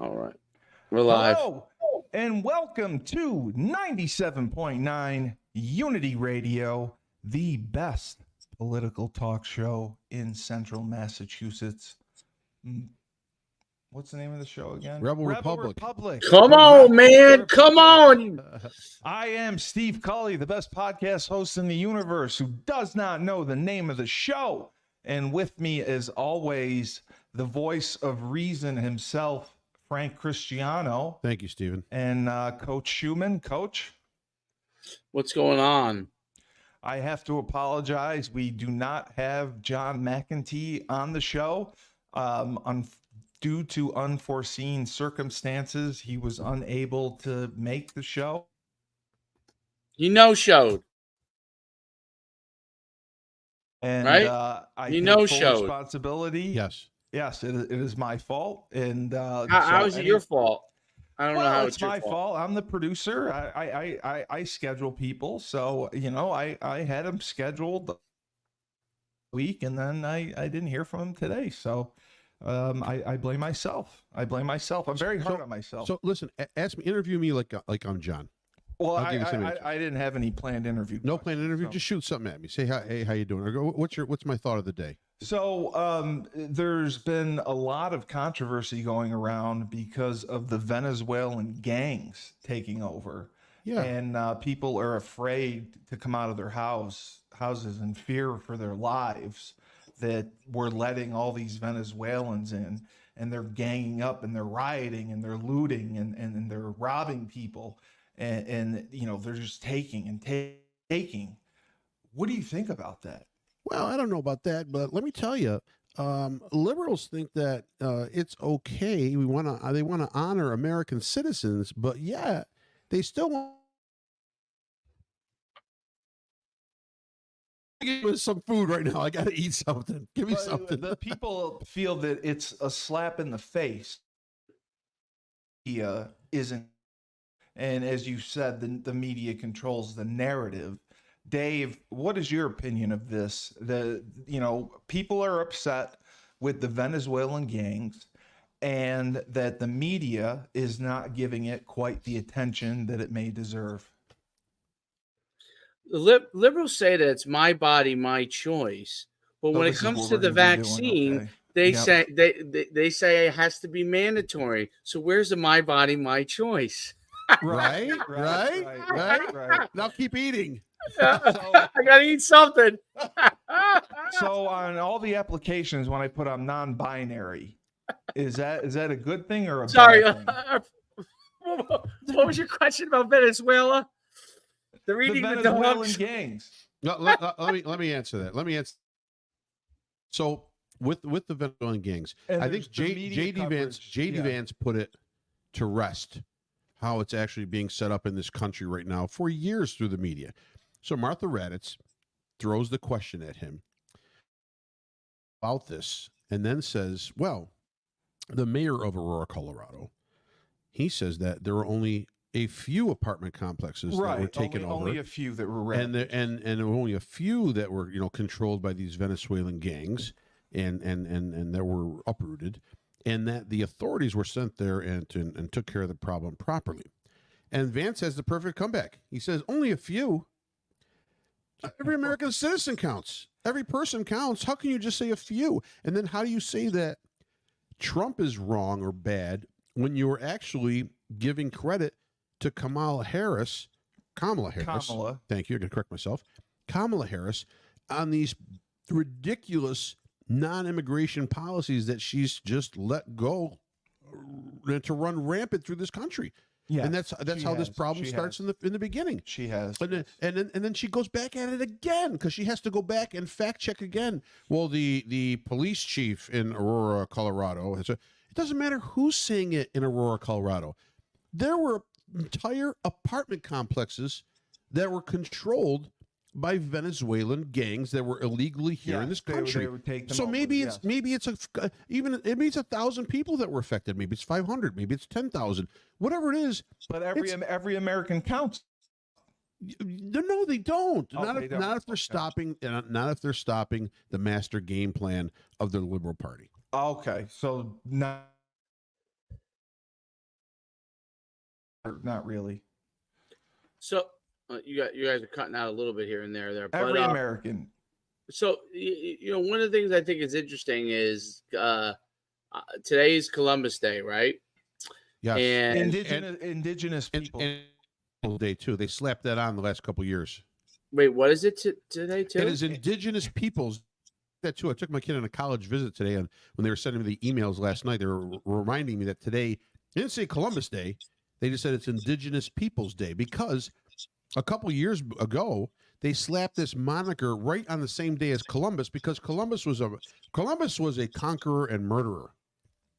All right. We're live. Hello, and welcome to 97.9 Unity Radio, the best political talk show in central Massachusetts. What's the name of the show again? Rebel Republic. Come The on, Rebel man. Republic. Come on. I am Steve Cully, the best podcast host in the universe who does not know the name of the show. And with me, as always, the voice of reason himself, Frank Cristiano. Thank you, Stephen. And Coach Schuman. Coach? What's going on? I have to apologize. We do not have John McEntee on the show. Due to unforeseen circumstances, he was unable to make the show. You no-showed. And right? I You take no-showed. full responsibility. Yes. Yes, it is my fault. And how is it your fault? I don't know how it's my fault. I'm the producer. I schedule people. So, you know, I had him scheduled the week, and then I didn't hear from him today. So I blame myself. I'm very hard on myself. So listen, interview me like I'm John. Well, I didn't have any planned interview. No planned interview. So. Just shoot something at me. Say, hey, how you doing? Or go, what's my thought of the day? So there's been a lot of controversy going around because of the Venezuelan gangs taking over. Yeah. And people are afraid to come out of their houses in fear for their lives, that we're letting all these Venezuelans in, and they're ganging up and they're rioting and they're looting and they're robbing people. And you know, they're just taking and taking. What do you think about that? Well, I don't know about that, but let me tell you, liberals think that it's okay. They want to honor American citizens, but yeah, they still want. Give me some food right now. I got to eat something. Give me something. The people feel that it's a slap in the face. Isn't. And as you said, the media controls the narrative. Dave, what is your opinion of this? People are upset with the Venezuelan gangs, and that the media is not giving it quite the attention that it may deserve. Liberals say that it's my body, my choice. But when it comes to the vaccine, they say it has to be mandatory. So where's the my body, my choice? Right. Now keep eating. I gotta eat something. So on all the applications, when I put on non-binary, is that a good thing or a bad thing? What was your question about Venezuela? The Venezuelan gangs. Let me answer that. So with the Venezuelan gangs, I think JD Vance put it to rest how it's actually being set up in this country right now for years through the media. So Martha Raddatz throws the question at him about this and then says, well, the mayor of Aurora, Colorado, he says that there were only a few apartment complexes that were taken over. Only a few that were ravaged. And there were only a few that were, controlled by these Venezuelan gangs and that were uprooted, and that the authorities were sent there and took care of the problem properly. And Vance has the perfect comeback. He says, only a few. Every American citizen counts. Every person counts. How can you just say a few? And then how do you say that Trump is wrong or bad when you're actually giving credit to Kamala Harris. Thank you. I'm going to correct myself. Kamala Harris on these ridiculous non-immigration policies that she's just let go to run rampant through this country. Yeah, and that's how this problem starts in the beginning. She has, and then she goes back at it again because she has to go back and fact check again. Well, the police chief in Aurora, Colorado, it doesn't matter who's saying it in Aurora, Colorado. There were entire apartment complexes that were controlled by Venezuelan gangs that were illegally here in this country. They would take them so over, maybe it's 1,000 people that were affected. Maybe it's 500. Maybe it's 10,000. Whatever it is. But every American counts. No, they don't. Oh, not if they're stopping. Not if they're stopping the master game plan of the Liberal Party. Okay, so now not really. So you guys are cutting out a little bit here and there. Every But American. so one of the things I think is interesting is today's Columbus Day, right? Yes. And Indigenous people. And Day too. They slapped that on the last couple of years. wait, what is it today too? It is Indigenous Peoples. That too. I took my kid on a college visit today, and when they were sending me the emails last night, they were reminding me that today they didn't say Columbus Day. They just said it's Indigenous Peoples Day because a couple years ago they slapped this moniker right on the same day as Columbus because Columbus was a conqueror and murderer,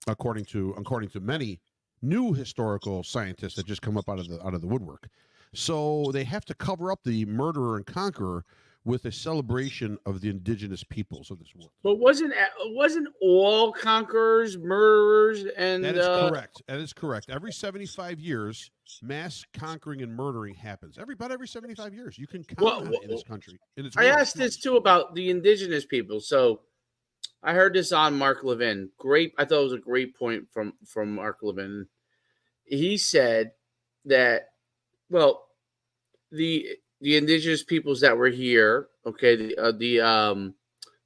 according to many new historical scientists that just come up out of the woodwork. So they have to cover up the murderer and conqueror with a celebration of the indigenous peoples of this world. But wasn't all conquerors murderers? And that is correct. That is correct. Every 75 years, mass conquering and murdering happens. About every 75 years, you can count on it in this country. I asked this too about the indigenous people. So I heard this on Mark Levin. I thought it was a great point from Mark Levin. He said that, well, the indigenous peoples that were here, okay, the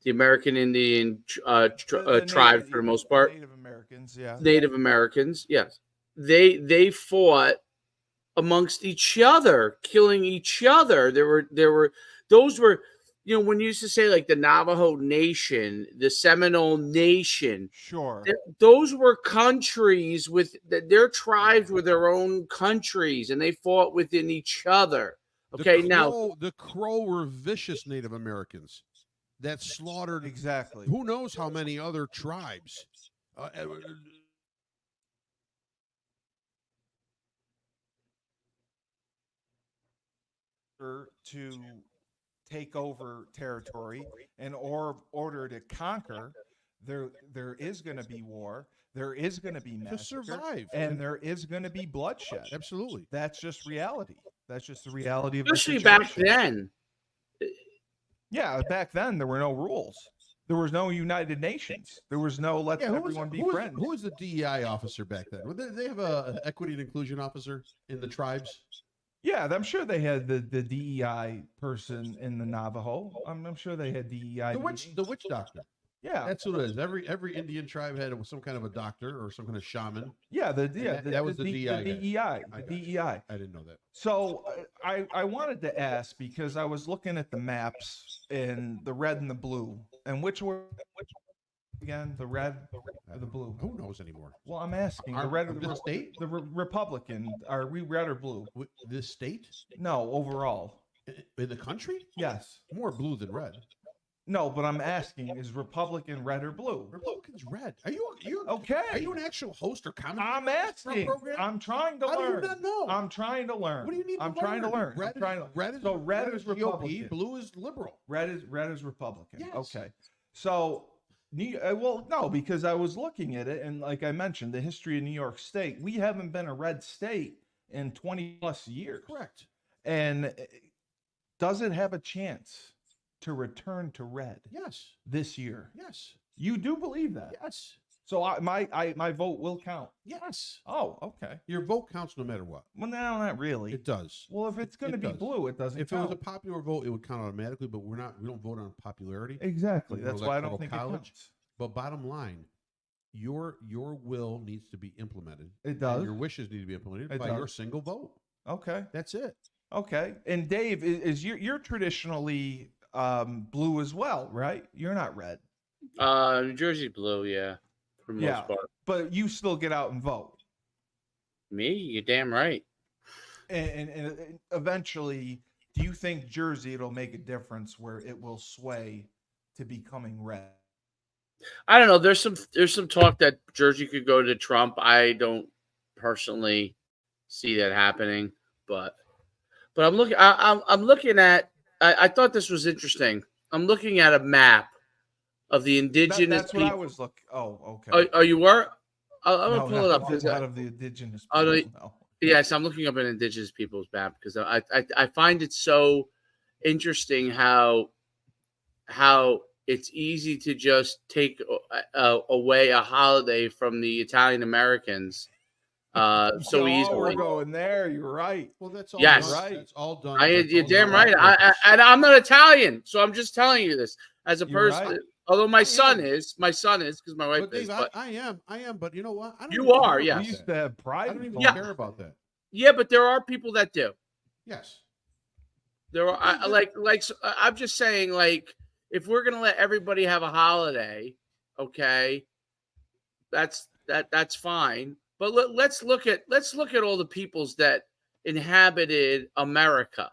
American Indian tribes for the most part, Native Americans, yeah, Native Americans, yes, they fought amongst each other, killing each other. Those were when you used to say like the Navajo Nation, the Seminole Nation, sure, those were countries with their tribes were their own countries, and they fought within each other. Okay, now the Crow were vicious Native Americans that slaughtered exactly who knows how many other tribes. To take over territory in order to conquer, there is going to be war. There is going to be massacre, to survive, and there is going to be bloodshed. Absolutely, that's just reality. That's just the reality of especially the back then. Yeah, back then there were no rules. There was no United Nations. There was no everyone be friends. Who was the DEI officer back then? Did they have an equity and inclusion officer in the tribes? Yeah, I'm sure they had the DEI person in the Navajo. I'm sure they had DEI. The witch doctor. Yeah, that's what it is. Every Indian tribe had some kind of a doctor or some kind of shaman. Yeah, that was the DEI. The DEI. I didn't know that. So I wanted to ask because I was looking at the maps and the red and the blue, and which again, the red or the blue? Who knows anymore? Well, I'm asking. The red or the state? The Republican. Are we red or blue? This state? No, overall. In the country? Yes. More blue than red. No, but I'm asking, is Republican red or blue? Republican's red. Are you okay? Are you an actual host or commentator? I'm asking. I'm trying to learn. How do you not know? I'm trying to learn. What do you need? I'm trying to learn. Red is Republican. GOP, blue is liberal. Red is Republican. Yes. Okay. So, well, no, because I was looking at it, and like I mentioned, the history of New York State, we haven't been a red state in 20 plus years. Correct. And does it have a chance to return to red? Yes. This year? Yes. You do believe that? Yes. So my vote will count? Yes. Oh, okay. Your vote counts no matter what. Well, no, not really. It does. Well, if it's going to be blue, it doesn't If count. it was a popular vote, it would count automatically, but we don't vote on popularity. Exactly. That's why I don't think it counts. But bottom line, your will needs to be implemented. It does. And your wishes need to be implemented by your single vote. Okay. That's it. Okay. And Dave, is you're traditionally blue as well, right? You're not red. New Jersey blue, yeah, for the most part. But you still get out and vote. Me? You're damn right. And eventually, do you think Jersey it'll make a difference where it will sway to becoming red? I don't know. There's some talk that Jersey could go to Trump. I don't personally see that happening, but I'm looking. I'm looking at. I thought this was interesting. I'm looking at a map of the indigenous. That's what I was looking. Oh, okay. Oh, you were? I'm gonna pull it up. Out of the indigenous people. No. Yes, I'm looking up an indigenous people's map because I find it so interesting how it's easy to just take away a holiday from the Italian Americans so easily. We're going there. You're right. Well, that's all Yes. done. Right. That's all done. You're all damn done on right. purpose. And I'm not Italian, so I'm just telling you this as a You're person. right. Although my I son am. is, because my wife But Dave, is. But I am. But you know what? I don't You even are, care yes. about We used that. to have I private. don't even Yeah. care about that. yeah, but there are people that do. Yes. There are I'm just saying, like, if we're gonna let everybody have a holiday, okay, that's fine. But let's look at all the peoples that inhabited America.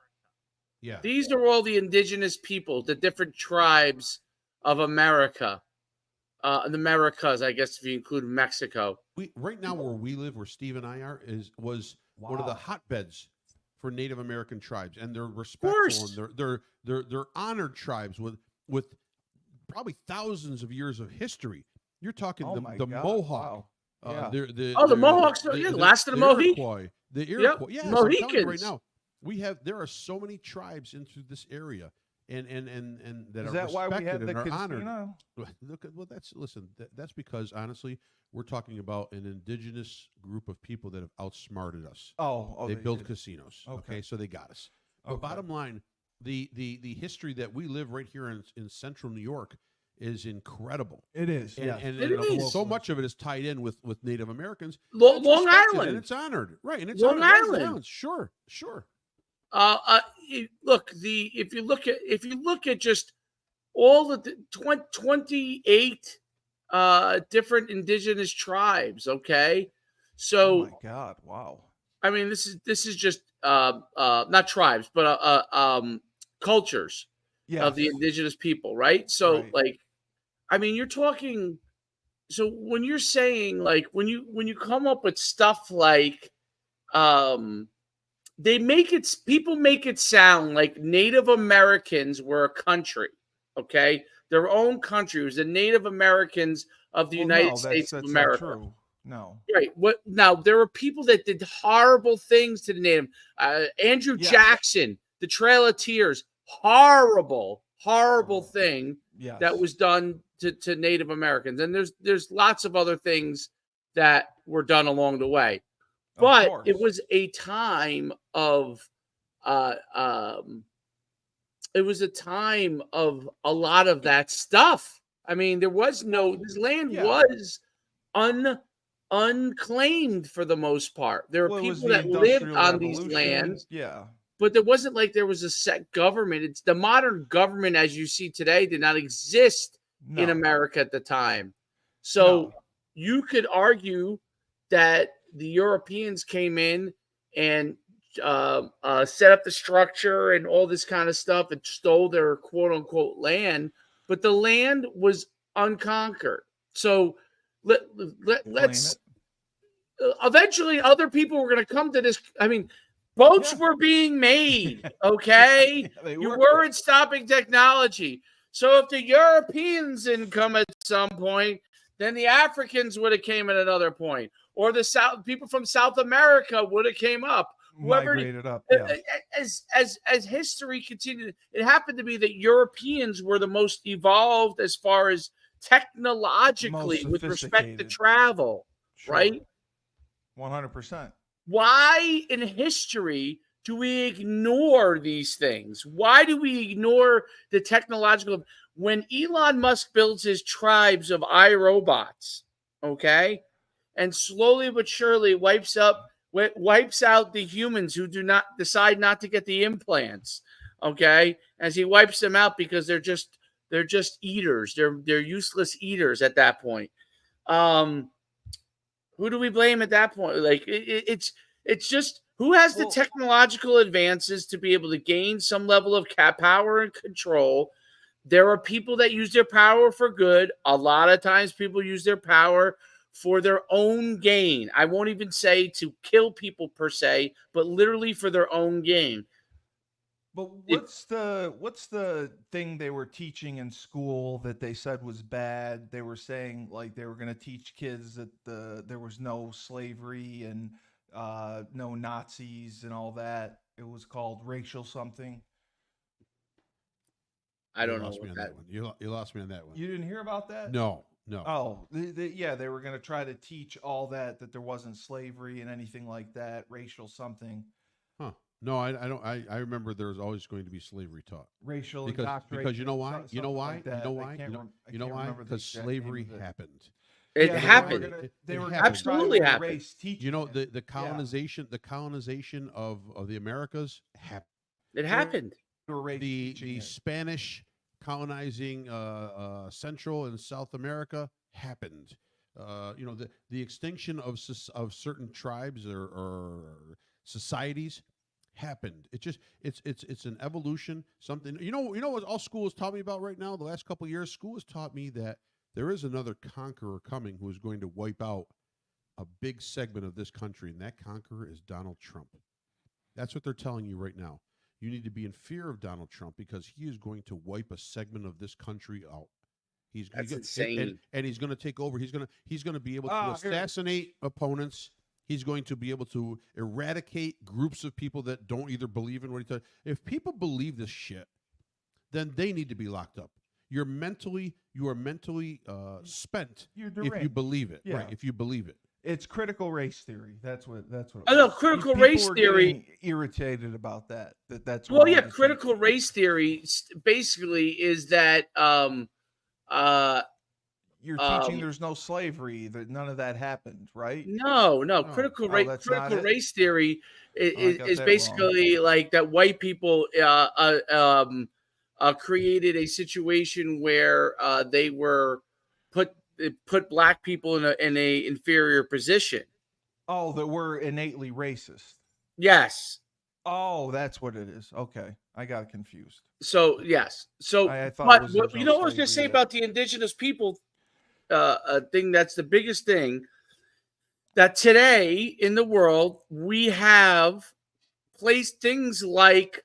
Yeah. These are all the indigenous people, the different tribes of America, the Americas, I guess, if you include Mexico. We right now where we live, where Steve and I are, was one of the hotbeds for Native American tribes, and they're respectful and they're honored tribes with probably thousands of years of history. You're talking the Mohawk. Wow. Yeah. The Mohawks, last of the Mohawk. The Iroquois. Yes, I'm telling you right Mohicans. now. There are so many tribes into this area, and that Is are that why we had respected the and are honored. casino? That's because honestly, we're talking about an indigenous group of people that have outsmarted us. Oh, they built did. casinos. Okay. Okay, so they got us. But Okay. bottom line, the history that we live right here in central New York is incredible. It is. And, Yeah. and, It and is. so much of it is tied in with Native Americans. Long It's respected Island. and it's honored, right? And it's Long honored. Island. Sure. Look, if you look at just all the 28 different indigenous tribes, okay? So Oh my God! Wow. I mean, this is just not tribes, but cultures of the Yes. indigenous people, right? So Right. like, I mean, you're talking. So when you're saying, like, when you come up with stuff like, people make it sound like Native Americans were a country, okay? Their own country. It was the Native Americans of the United States of America. Not true. No. Right. What now? There were people that did horrible things to the Native. Andrew Yes. Jackson, the Trail of Tears, horrible thing Yes. that was done to Native Americans. And there's lots of other things that were done along the way. Of But course. it was a time of it was a time of a lot of that stuff. I mean, this land Yeah. was unclaimed for the most part. There were Well, it was people the that lived Industrial on these Revolution. lands, Yeah. but there wasn't like there was a set government. It's the modern government as you see today did not exist in No. America at the time. So No. you could argue that the Europeans came in and set up the structure and all this kind of stuff and stole their quote unquote land, but the land was unconquered. So let's eventually other people were going to come to this. I mean, boats were being made, okay? You weren't stopping technology. So if the Europeans didn't come at some point, then the Africans would have came at another point, or the people from South America would have came up. Migrated up. Yeah. As history continued, it happened to be that Europeans were the most evolved as far as technologically with respect to travel, right? 100%. Why in history do we ignore these things? Why do we ignore the technological? When Elon Musk builds his tribes of iRobots, okay, and slowly but surely wipes out the humans who decide not to get the implants, okay, as he wipes them out because they're just eaters. They're useless eaters at that point. Who do we blame at that point? Like it's just who has the technological advances to be able to gain some level of power and control. There are people that use their power for good. A lot of times people use their power for their own gain. I won't even say to kill people per se, but literally for their own gain. But what's the thing they were teaching in school that they said was bad? They were saying like they were going to teach kids that there was no slavery and no Nazis and all that. It was called racial something. I don't know what that one. You lost me on that one. You didn't hear about that? No. No. Oh, they were going to try to teach all that there wasn't slavery and anything like that, racial something. Huh. No, I don't. I remember there was always going to be slavery taught. Racial Because indoctrination. you know why? You know why? Like you know why? You know why? Because slavery happened. It Yeah, happened. They were happened. Absolutely try to happened. erase teaching You know it. the colonization of the Americas happened. It happened. They were erase teaching The it. Spanish colonizing Central and South America happened. You know the extinction of certain tribes or societies happened. It's an evolution. Something you know what all school has taught me about right now. The last couple of years, school has taught me that there is another conqueror coming who is going to wipe out a big segment of this country, and that conqueror is Donald Trump. That's what they're telling you right now. You need to be in fear of Donald Trump because he is going to wipe a segment of this country out. That's insane. And he's going to take over. He's going to be able to assassinate opponents. He's going to be able to eradicate groups of people that don't either believe in what he said. If people believe this shit, then they need to be locked up. You are mentally spent if you believe it. Yeah. Right? If you believe it. It's critical race theory. That's what. I know critical race theory. Irritated about that. That's Well, yeah, critical race theory basically is that you're teaching there's no slavery, that none of that happened, right? No. Critical race theory is basically like that white people created a situation where they were put black people in a inferior position. Oh, that we're innately racist. Yes. Oh, that's what it is. Okay, I got confused. So yes. So I thought but you know what I was going to say about the indigenous people thing? That's the biggest thing. That today in the world we have placed things like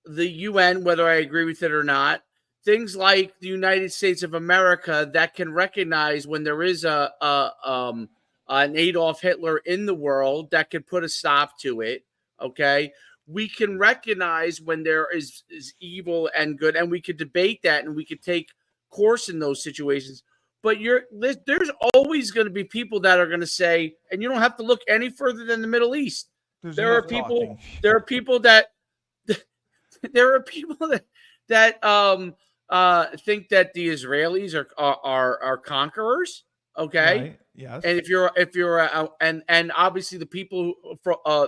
the UN, whether I agree with it or not, things like the United States of America that can recognize when there is an Adolf Hitler in the world that can put a stop to it. Okay, we can recognize when there is evil and good, and we could debate that, and we could take course in those situations. But there's always going to be people that are going to say, and you don't have to look any further than the Middle East. There are people that think that the Israelis are conquerors. Okay. Right. Yes. And if you're and obviously the people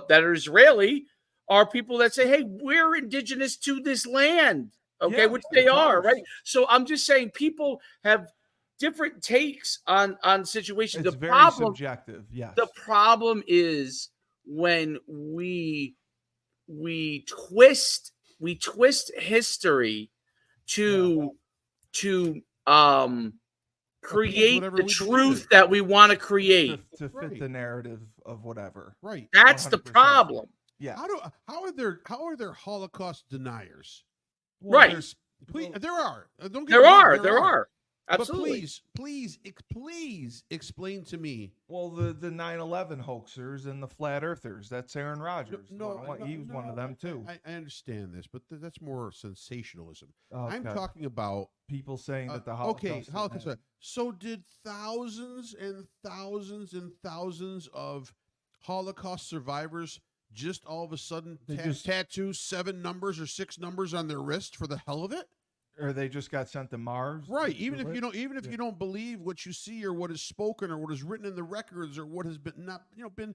that are Israeli are people that say, hey, we're indigenous to this land. Okay. Yeah, which they are. Right. So I'm just saying people have different takes on situations. It's very subjective. Yes. The problem is when we twist history to create the truth that we want to create to fit the narrative of whatever. Right. That's 100%. The problem. Yeah. How are there Holocaust deniers? Well, right. There are. Don't get there me are. wrong, There are. Absolutely. But please explain to me. Well, the 9/11 hoaxers and the flat earthers. That's Aaron Rodgers. He was one of them too. I understand this, but that's more sensationalism. Okay. I'm talking about people saying that the Holocaust. Okay, Holocaust. So did thousands and thousands and thousands of Holocaust survivors just all of a sudden tattoo 7 numbers or 6 numbers on their wrist for the hell of it? Or they just got sent to Mars, right? Even if you don't believe what you see or what is spoken or what is written in the records or what has been been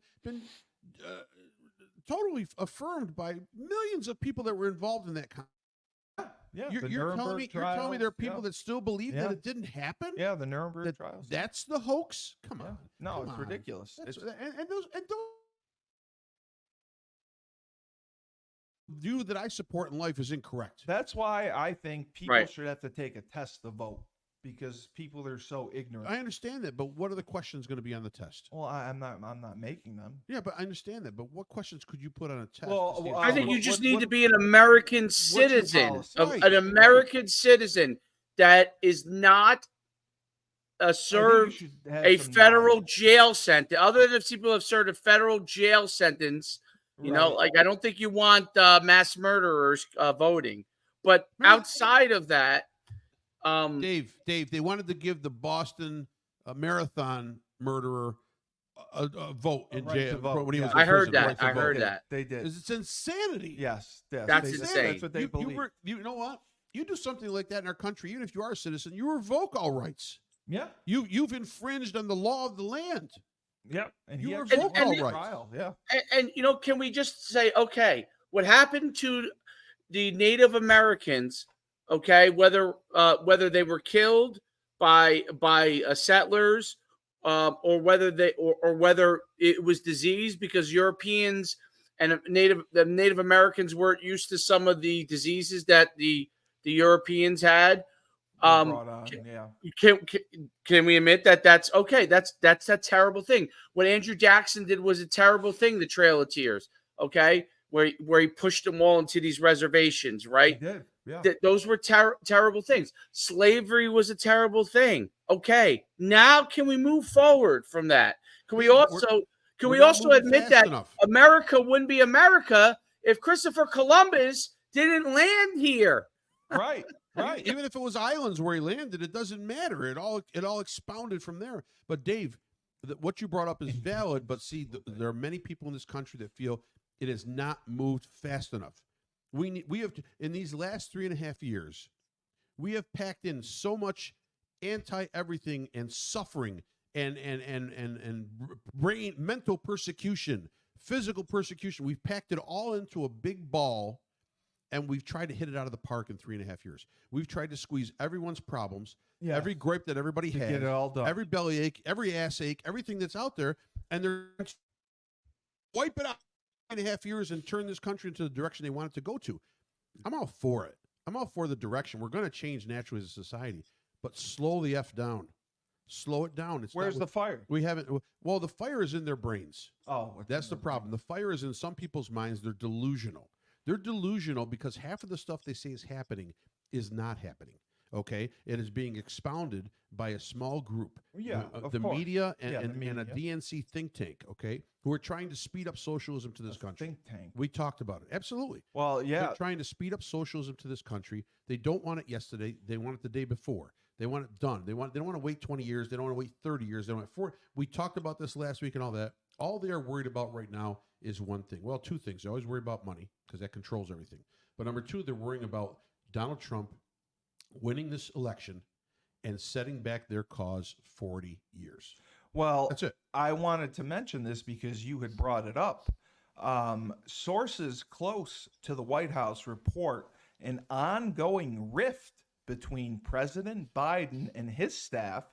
totally affirmed by millions of people that were involved in that. Yeah, you're telling me there are people that still believe that it didn't happen. Yeah, the Nuremberg trials. That's the hoax. Come on, no, it's ridiculous. And those view that I support in life is incorrect. That's why I think people should have to take a test to vote, because people are so ignorant. I understand that, but what are the questions going to be on the test? Well, I'm not making them. Yeah, but I understand that. But what questions could you put on a test? Well, I think you just need to be an American citizen, an American citizen that is not served a federal jail sentence. Other than if people have served a federal jail sentence. You know, like I don't think you want mass murderers voting, but outside of that, Dave, they wanted to give the Boston marathon murderer a vote in right jail to vote, when he was yeah. in prison. that. Right to I vote. heard that. They did. It's insanity. Yes, That's they, insane. That's what they believe. You know what? You do something like that in our country, even if you are a citizen, you revoke all rights. Yeah. You've infringed on the law of the land. Yep. And You he revoke actually all went to rights. trial. Yeah. And you know, can we just say, okay, what happened to the Native Americans? Okay, whether they were killed by settlers, or whether whether it was disease because Europeans and the Native Americans weren't used to some of the diseases that the Europeans had. Brought on, yeah. Can we admit that that's okay? That's a terrible thing. What Andrew Jackson did was a terrible thing. The Trail of Tears, okay, where he pushed them all into these reservations, right? He did, yeah. Those were terrible things. Slavery was a terrible thing. Okay, now can we move forward from that? Can we also admit that America wouldn't be America if Christopher Columbus didn't land here? Right. Right. Even if it was islands where he landed, it doesn't matter. It all expounded from there. But Dave, what you brought up is valid. But see, there are many people in this country that feel it has not moved fast enough. We have to, in these last 3.5 years, we have packed in so much anti-everything and suffering and brain mental persecution, physical persecution. We've packed it all into a big ball. And we've tried to hit it out of the park in 3.5 years. We've tried to squeeze everyone's problems, every gripe that everybody has, get it all done. Every bellyache, every ass ache, everything that's out there, and they're wipe it out in 3.5 years and turn this country into the direction they want it to go to. I'm all for it. I'm all for the direction. We're going to change naturally as a society, but slow the F down. Slow it down. Where's the fire? We haven't. Well, the fire is in their brains. Oh, that's the problem. The fire is in some people's minds. They're delusional. They're delusional because half of the stuff they say is happening is not happening. Okay, it is being expounded by a small group, of the course. media and a DNC think tank. Okay, who are trying to speed up socialism to this country. Think tank. We talked about it. Absolutely. Well, yeah, they're trying to speed up socialism to this country. They don't want it yesterday. They want it the day before. They want it done. They don't want to wait 20 years. They don't want to wait 30 years. They don't want 4. We talked about this last week and all that. All they are worried about right now is one thing. Well, two things. They always worry about money because that controls everything. But number two, they're worrying about Donald Trump winning this election and setting back their cause 40 years. Well, that's it. I wanted to mention this because you had brought it up. Sources close to the White House report an ongoing rift between President Biden and his staff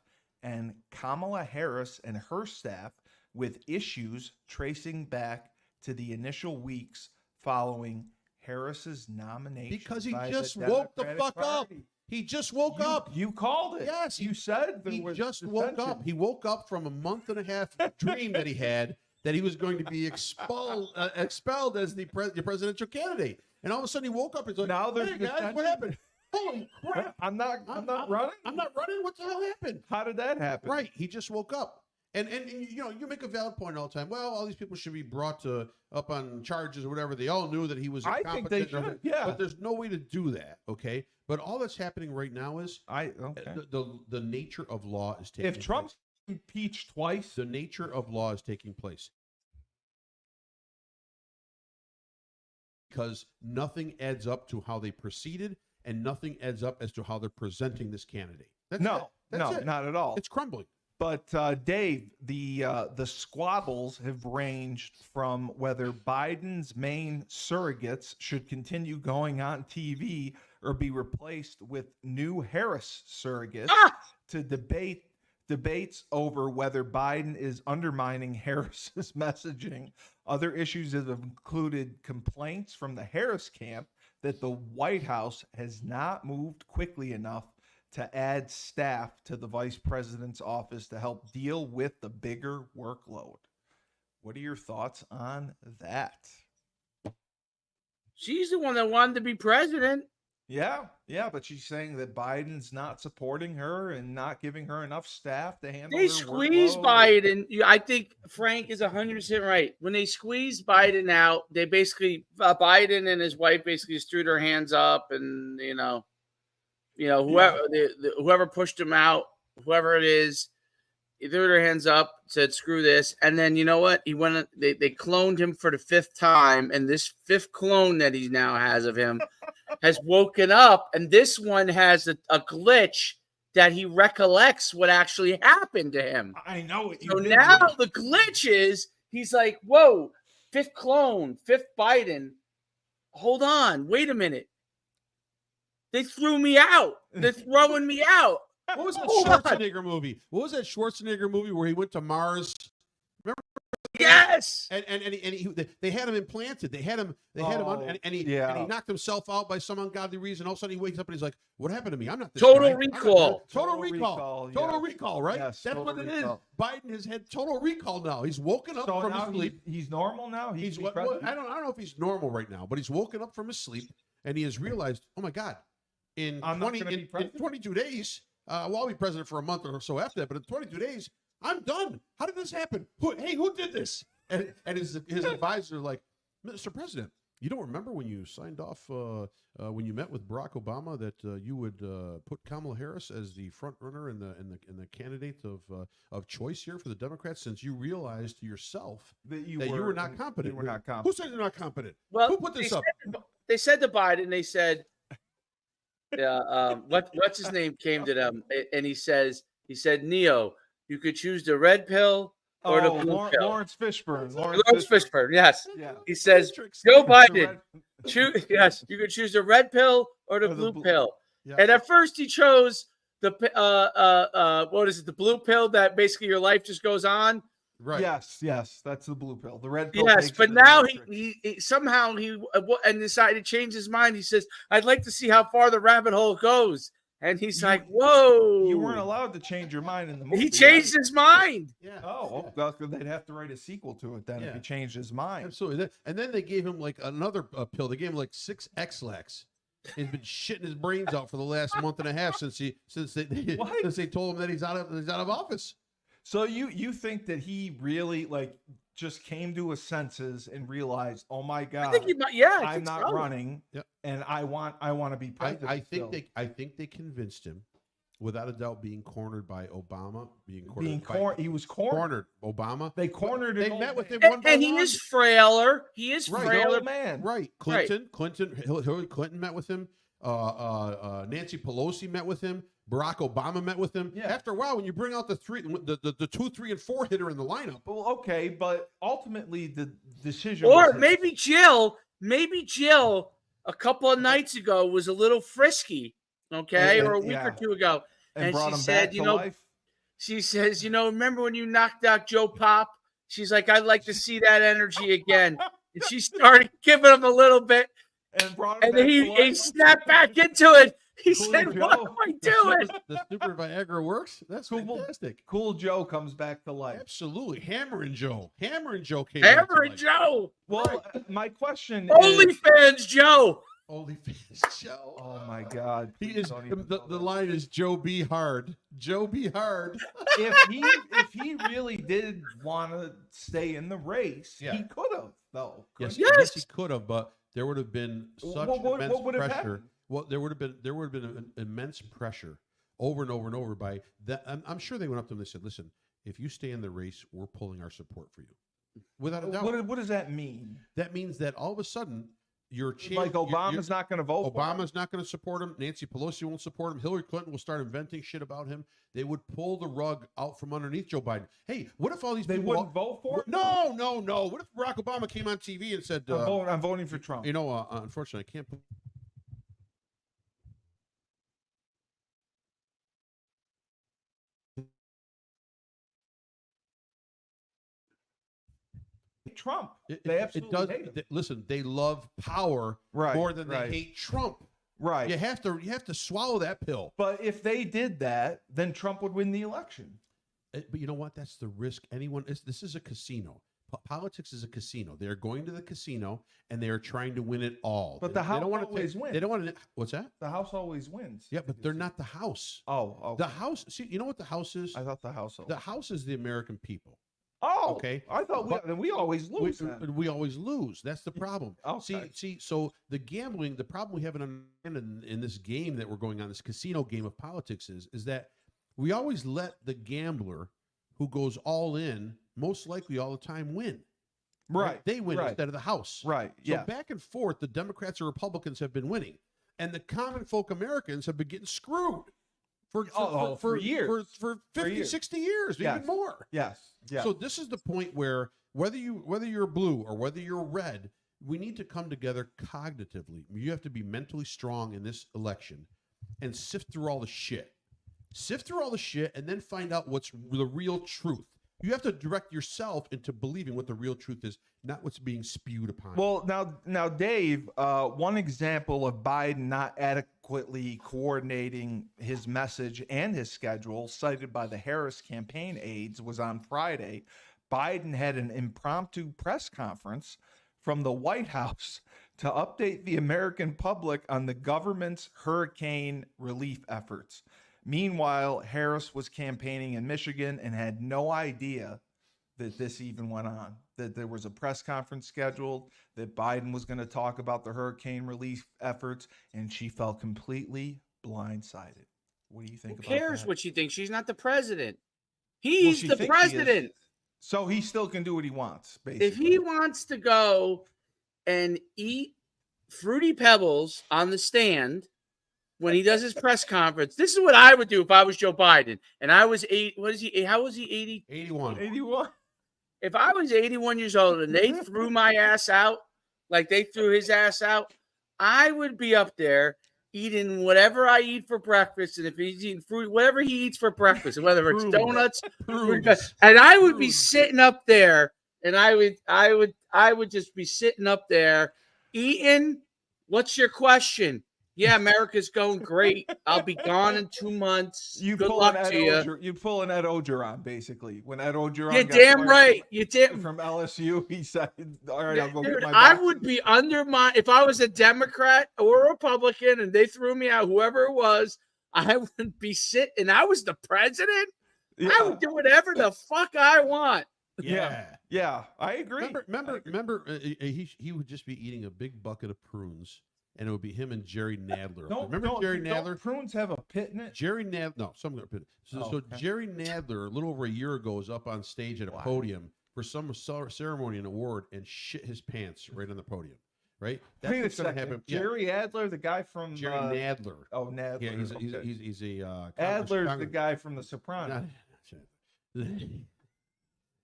and Kamala Harris and her staff, with issues tracing back to the initial weeks following Harris's nomination. Because he just woke the fuck up. He just woke up. You called it. Yes. You said he just woke up. He woke up from a 1.5-month dream that he had that he was going to be expelled as the presidential candidate. And all of a sudden he woke up and he's like, now there's hey guys, what happened? Holy crap. I'm not running. I'm not running. What the hell happened? How did that happen? Right. He just woke up. And you know, you make a valid point all the time. Well, all these people should be brought up on charges or whatever. They all knew that he was incompetent. I think they should, yeah. But there's no way to do that, okay? But all that's happening right now is the nature of law is taking place. If Trump's impeached twice, the nature of law is taking place. Because nothing adds up to how they proceeded, and nothing adds up as to how they're presenting this candidate. That's it. Not at all. It's crumbling. But Dave, the squabbles have ranged from whether Biden's main surrogates should continue going on TV or be replaced with new Harris surrogates to debates over whether Biden is undermining Harris's messaging. Other issues have included complaints from the Harris camp that the White House has not moved quickly enough to add staff to the vice president's office to help deal with the bigger workload. What are your thoughts on that? She's the one that wanted to be president. Yeah, but she's saying that Biden's not supporting her and not giving her enough staff to handle. They squeezed Biden. I think Frank is 100% right. When they squeezed Biden out, they basically Biden and his wife basically just threw their hands up, and whoever pushed him out, whoever it is, they threw their hands up, said screw this, and then you know what? He went. They cloned him for the 5th time, and this 5th clone that he now has of him has woken up, and this one has a glitch that he recollects what actually happened to him. I know it. So now the glitch is he's like, whoa, 5th clone, 5th Biden. Hold on, wait a minute. They threw me out. They're throwing me out. What was that Schwarzenegger movie? What was that Schwarzenegger movie where he went to Mars? Remember? Yes. And they had him implanted. They had him and he knocked himself out by some ungodly reason. All of a sudden he wakes up and he's like, "What happened to me? I'm not this Total guy. recall. Total recall. Total recall. Right? Yes, that's what it is. Biden has had total recall now. He's woken up from his sleep. He's normal now. I don't know if he's normal right now, but he's woken up from his sleep and he has realized, oh my God, in 22 days. I'll be president for a month or so after that, but in 22 days, I'm done. How did this happen? Who did this? And his advisors are like, Mr. President, you don't remember when you signed off, when you met with Barack Obama, that you would put Kamala Harris as the front runner and the candidate of choice here for the Democrats, since you realized yourself that you were not competent. You were not competent. Who said you're not competent? Well, who put this up? They said to Biden, they said, what's his name came to them, and he said, Neo, you could choose the red pill or the blue pill. Lawrence Fishburne. Lawrence Fishburne, yes. Yeah. He says, Joe Biden, yes, you could choose the red pill or the blue pill. Yeah. And at first he chose the the blue pill that basically your life just goes on. Right. Yes, that's the blue pill. The red pill. Yes, but now he somehow decided to change his mind. He says, "I'd like to see how far the rabbit hole goes." And he's like, "Whoa!" You weren't allowed to change your mind in the movie. He changed his mind. Yeah. Oh, well, they'd have to write a sequel to it then if he changed his mind. Absolutely. And then they gave him like another pill. They gave him like 6 X-Lax. He's been shitting his brains out for the last month and a half since they told him that he's out of office. So you think that he really just came to his senses and realized, oh my God, I'm not running, and I want to be president. I think they convinced him, without a doubt, being cornered by Obama, he was cornered. Obama. They cornered him. They met with him and he is frailer. He is frailer, man. Right. Hillary Clinton met with him. Nancy Pelosi met with him. Barack Obama met with him. Yeah. After a while, when you bring out the 2, 3, and 4 hitter in the lineup. Well, okay, but ultimately the decision. Or maybe Jill, a couple of nights ago was a little frisky, okay, or a week or two ago, and she said, life. She says, remember when you knocked out Joe Pop? She's like, I'd like to see that energy again, and she started giving him a little bit, and then he snapped back into it. He said, "What am I doing?" The super Viagra works. That's fantastic. Cool Joe comes back to life. Absolutely. Hammerin' Joe came Hammerin' Joe. Well, my question OnlyFans Joe. OnlyFans Joe. Oh my God. He is the line is Joe be hard. Joe be hard. If he really did want to stay in the race, he could have though. Yes, he could have, but there would have been such immense pressure. Well, there would have been an immense pressure over and over and over by that. I'm sure they went up to him and they said, "Listen, if you stay in the race, we're pulling our support for you." Without a doubt. What does that mean? That means that all of a sudden Obama's not going to vote. Obama's not going to support him. Nancy Pelosi won't support him. Hillary Clinton will start inventing shit about him. They would pull the rug out from underneath Joe Biden. Hey, what if all these people wouldn't vote for him? No. What if Barack Obama came on TV and said, "I'm voting for Trump"? Unfortunately, I can't. Trump. They absolutely hate him. Listen, they love power more than they hate Trump. Right. You have to swallow that pill. But if they did that, then Trump would win the election. But you know what? That's the risk. This is a casino. Politics is a casino. They're going to the casino and they are trying to win it all. But the House always wins. They don't want to. What's that? The House always wins. Yeah, but they're not the House. Oh, okay. The House. See, you know what the House is? I thought the House. The House is the American people. Oh, Okay. I thought we always lose. We always lose. That's the problem. Okay. See. So the gambling, the problem we have in this game that we're going on, this casino game of politics, is that we always let the gambler who goes all in, most likely all the time, win. Right. They win instead of the House. Right. So Yeah. back and forth, the Democrats or Republicans have been winning, and the common folk Americans have been getting screwed for years. For 50, 60 years, even more. Yes. Yeah. So this is the point where whether you're blue or whether you're red, we need to come together cognitively. You have to be mentally strong in this election and sift through all the shit. Sift through all the shit and then find out what's the real truth. You have to direct yourself into believing what the real truth is, not what's being spewed upon. Well, now, Dave, one example of Biden not adequately coordinating his message and his schedule, cited by the Harris campaign aides, was on Friday. Biden had an impromptu press conference from the White House to update the American public on the government's hurricane relief efforts. Meanwhile, Harris was campaigning in Michigan and had no idea that this even went on, that there was a press conference scheduled, that Biden was going to talk about the hurricane relief efforts, and she felt completely blindsided. What do you think about that? Who cares what she thinks? She's not the president. He's the thinks president. So he still can do what he wants, basically. If he wants to go and eat Fruity Pebbles on the stand when he does his press conference, this is what I would do if I was Joe Biden and I was how was he 80? 81. If I was 81 years old and they threw my ass out like they threw his ass out, I would be up there eating whatever I eat for breakfast. And if he's eating fruit, whatever he eats for breakfast, whether it's donuts, and I would be sitting up there and I would just be sitting up there eating. What's your question? Yeah, America's going great. I'll be gone in 2 months. Good luck to you. You pull an Ed Ogeron, basically. When Ed Ogeron You're damn right. You damn from LSU. He said, "All right, I'll go get my." I would be if I was a Democrat or a Republican, and they threw me out, whoever it was, I would be sitting. I was the president. Yeah. I would do whatever the fuck I want. Yeah, I agree. Remember, he would just be eating a big bucket of prunes. And it would be him and Jerry Nadler. Remember Jerry Nadler? Don't prunes have a pit in it? Jerry Nadler. No, some got a pit. So Jerry Nadler, a little over a year ago, was up on stage at a podium for some ceremony and award and shit his pants right on the podium. Right? That's what's going to happen. Jerry Adler, the guy from Jerry Nadler. Oh, Nadler. Yeah, he's a Adler's the guy from The Sopranos.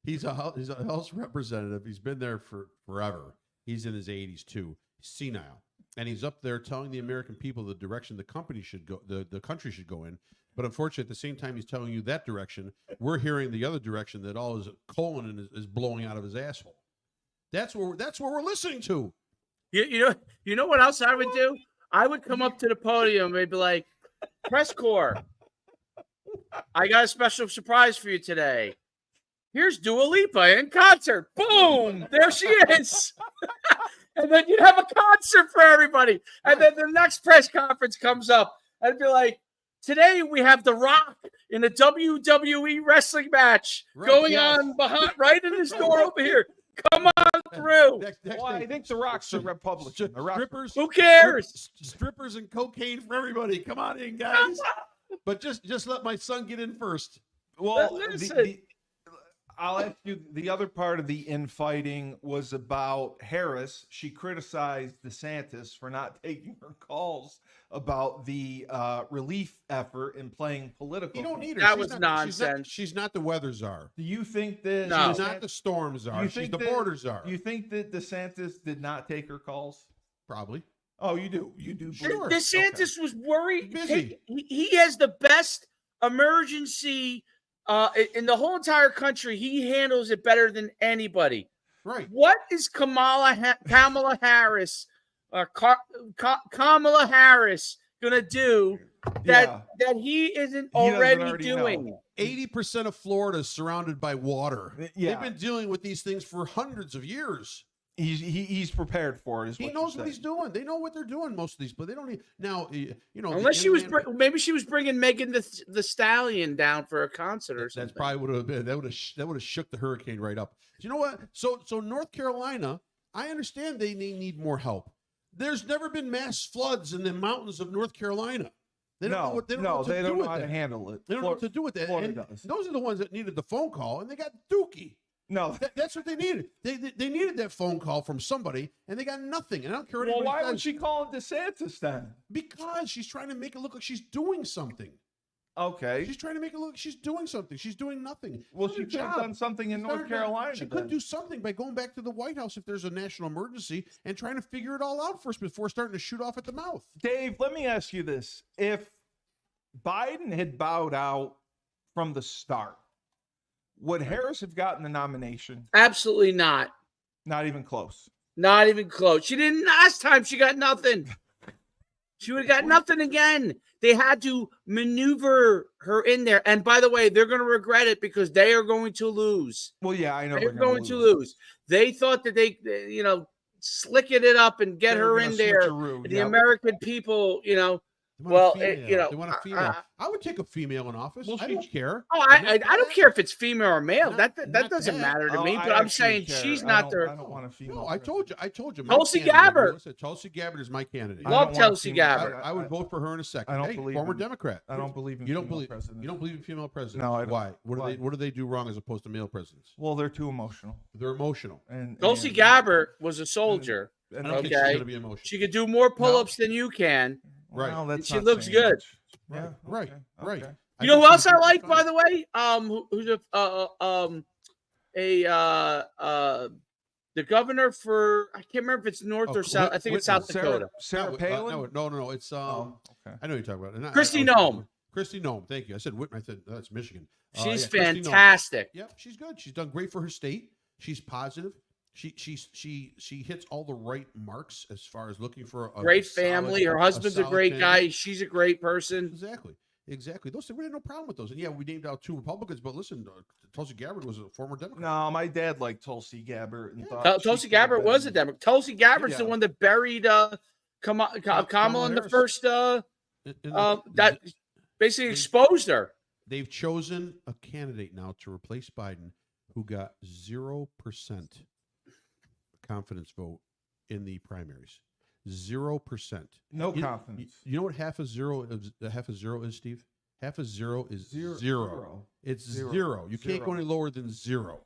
He's a House representative. He's been there for forever. He's in his 80s too. He's senile. And he's up there telling the American people the direction the company should go, the country should go in. But unfortunately, at the same time he's telling you that direction, we're hearing the other direction that all his colon is blowing out of his asshole. That's what we're listening to. You know what else I would do? I would come up to the podium and be like, "Press corps, I got a special surprise for you today. Here's Dua Lipa in concert. Boom! There she is." And then you'd have a concert for everybody. And then the next press conference comes up. I'd be like, "Today we have The Rock in a WWE wrestling match going on behind, right in this door over here. Come on through." I think The Rock's a Republican. Strippers. Who cares? Strippers and cocaine for everybody. Come on in, guys. But just let my son get in first. Well, I'll ask you, the other part of the infighting was about Harris. She criticized DeSantis for not taking her calls about the relief effort and playing political. You don't need her. That was nonsense. She's not the weather czar. Do you think that... No. She's not the storm czar. She's the border czar. You think that DeSantis did not take her calls? Probably. Oh, you do? You do? Sure. DeSantis was worried. Busy. He has the best emergency... in the whole entire country. He handles it better than anybody. Right. What is Kamala Harris gonna do that he isn't already doing? 80% of Florida is surrounded by water. Yeah. They've been dealing with these things for hundreds of years. He's prepared for it. He knows what he's doing. They know what they're doing. Most of these, but they don't need now. Unless maybe she was bringing Megan the Stallion down for a concert or something. That's probably would have been that would have shook the hurricane right up. You know what? So North Carolina, I understand they need more help. There's never been mass floods in the mountains of North Carolina. They don't know what to do how to handle it. They don't know what to do with that. And those are the ones that needed the phone call, and they got Dookie. No, that's what they needed. They needed that phone call from somebody, and they got nothing. And I don't care what anybody why says. would she call DeSantis then? Because she's trying to make it look like she's doing something. Okay. She's trying to make it look like she's doing something. She's doing nothing. Well, she could have done something in North Carolina. She could do something by going back to the White House if there's a national emergency and trying to figure it all out first before starting to shoot off at the mouth. Dave, let me ask you this. If Biden had bowed out from the start, would Harris have gotten the nomination? Absolutely not. Not even close. Not even close. She didn't last time. She got nothing. She would have got nothing again. They had to maneuver her in there. And by the way, they're going to regret it because they are going to lose. Well, yeah, I know. They're going to lose. They thought that they slicking it up and get her in there. The American people, They want a female. I would take a female in office. I don't care. Oh, I don't care if it's female or male. That doesn't matter to me. But I'm saying she's not their. I don't want a female. No, I told you. Tulsi Gabbard. Tulsi Gabbard is my candidate. Love Tulsi Gabbard. I would vote for her in a second. I don't believe former Democrat. I don't believe in. You don't believe in female presidents. No, I don't. Why? What do they do wrong as opposed to male presidents? Well, they're too emotional. They're emotional. And Tulsi Gabbard was a soldier. I don't think she's gonna be emotional. She could do more pull-ups than you can. Right. Well, she looks good. Yeah. Right. You know who else I like, by the way? Who's the governor for? I can't remember if it's North or South. I think it's South Dakota. Sarah Palin. No. It's okay. I know you're talking about. Kristi Noem. Kristi Noem. Thank you. I said Whitman. I said that's Michigan. She's fantastic. Yep, she's good. She's done great for her state. She's positive. She hits all the right marks as far as looking for a great family. Her husband's a great guy. She's a great person. Exactly. Those we had no problem with those. And yeah, we named out 2 Republicans, but listen, Tulsi Gabbard was a former Democrat. No, my dad liked Tulsi Gabbard. And Tulsi Gabbard was a Democrat. Tulsi Gabbard's the one that buried Kamala in the first. That basically exposed her. They've chosen a candidate now to replace Biden who got 0% confidence vote in the primaries. 0%. No confidence. You know what half a zero is, Steve? Half a zero is zero. It's zero. You can't go any lower than 0.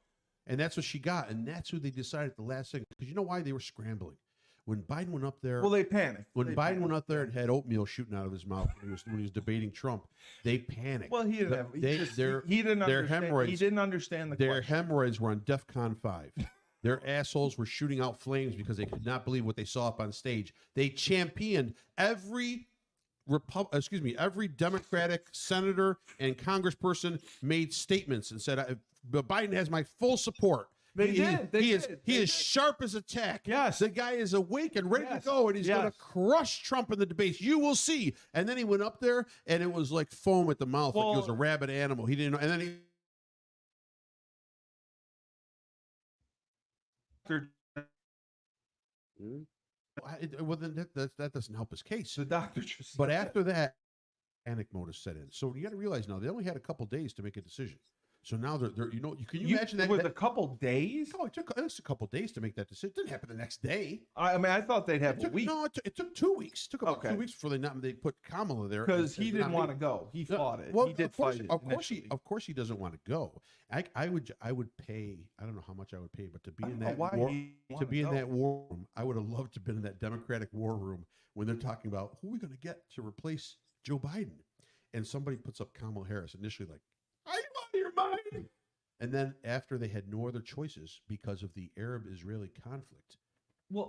And that's what she got. And that's who they decided at the last second. Because you know why? They were scrambling. When Biden went up there. Well, they panicked. When Biden went up there and had oatmeal shooting out of his mouth when he was debating Trump, they panicked. Well, he didn't have. He didn't understand. Hemorrhoids. He didn't understand their hemorrhoids were on DEFCON 5. Their assholes were shooting out flames because they could not believe what they saw up on stage. They championed every Democratic senator and congressperson made statements and said, Biden has my full support. He is sharp as a tack. Yes. The guy is awake and ready to go, and he's going to crush Trump in the debates. You will see. And then he went up there, and it was like foam at the mouth. Like he was a rabid animal. He didn't know. And then he... Well, then that doesn't help his case. The doctor just. But after that, panic mode is set in. So you got to realize now they only had a couple days to make a decision. So now they're can you imagine that? It was a couple days? Oh, it took a couple days to make that decision. It didn't happen the next day. I mean, I thought they'd have a week. No, it took 2 weeks. It took about 2 weeks before they put Kamala there. Because he didn't want to go. He fought it. Well, he did fight it. Of course he doesn't want to go. I would pay, I don't know how much I would pay, but to be in that war room, I would have loved to have been in that Democratic war room when they're talking about who are we going to get to replace Joe Biden. And somebody puts up Kamala Harris initially like, are you out of your mind? And then after they had no other choices because of the Arab-Israeli conflict,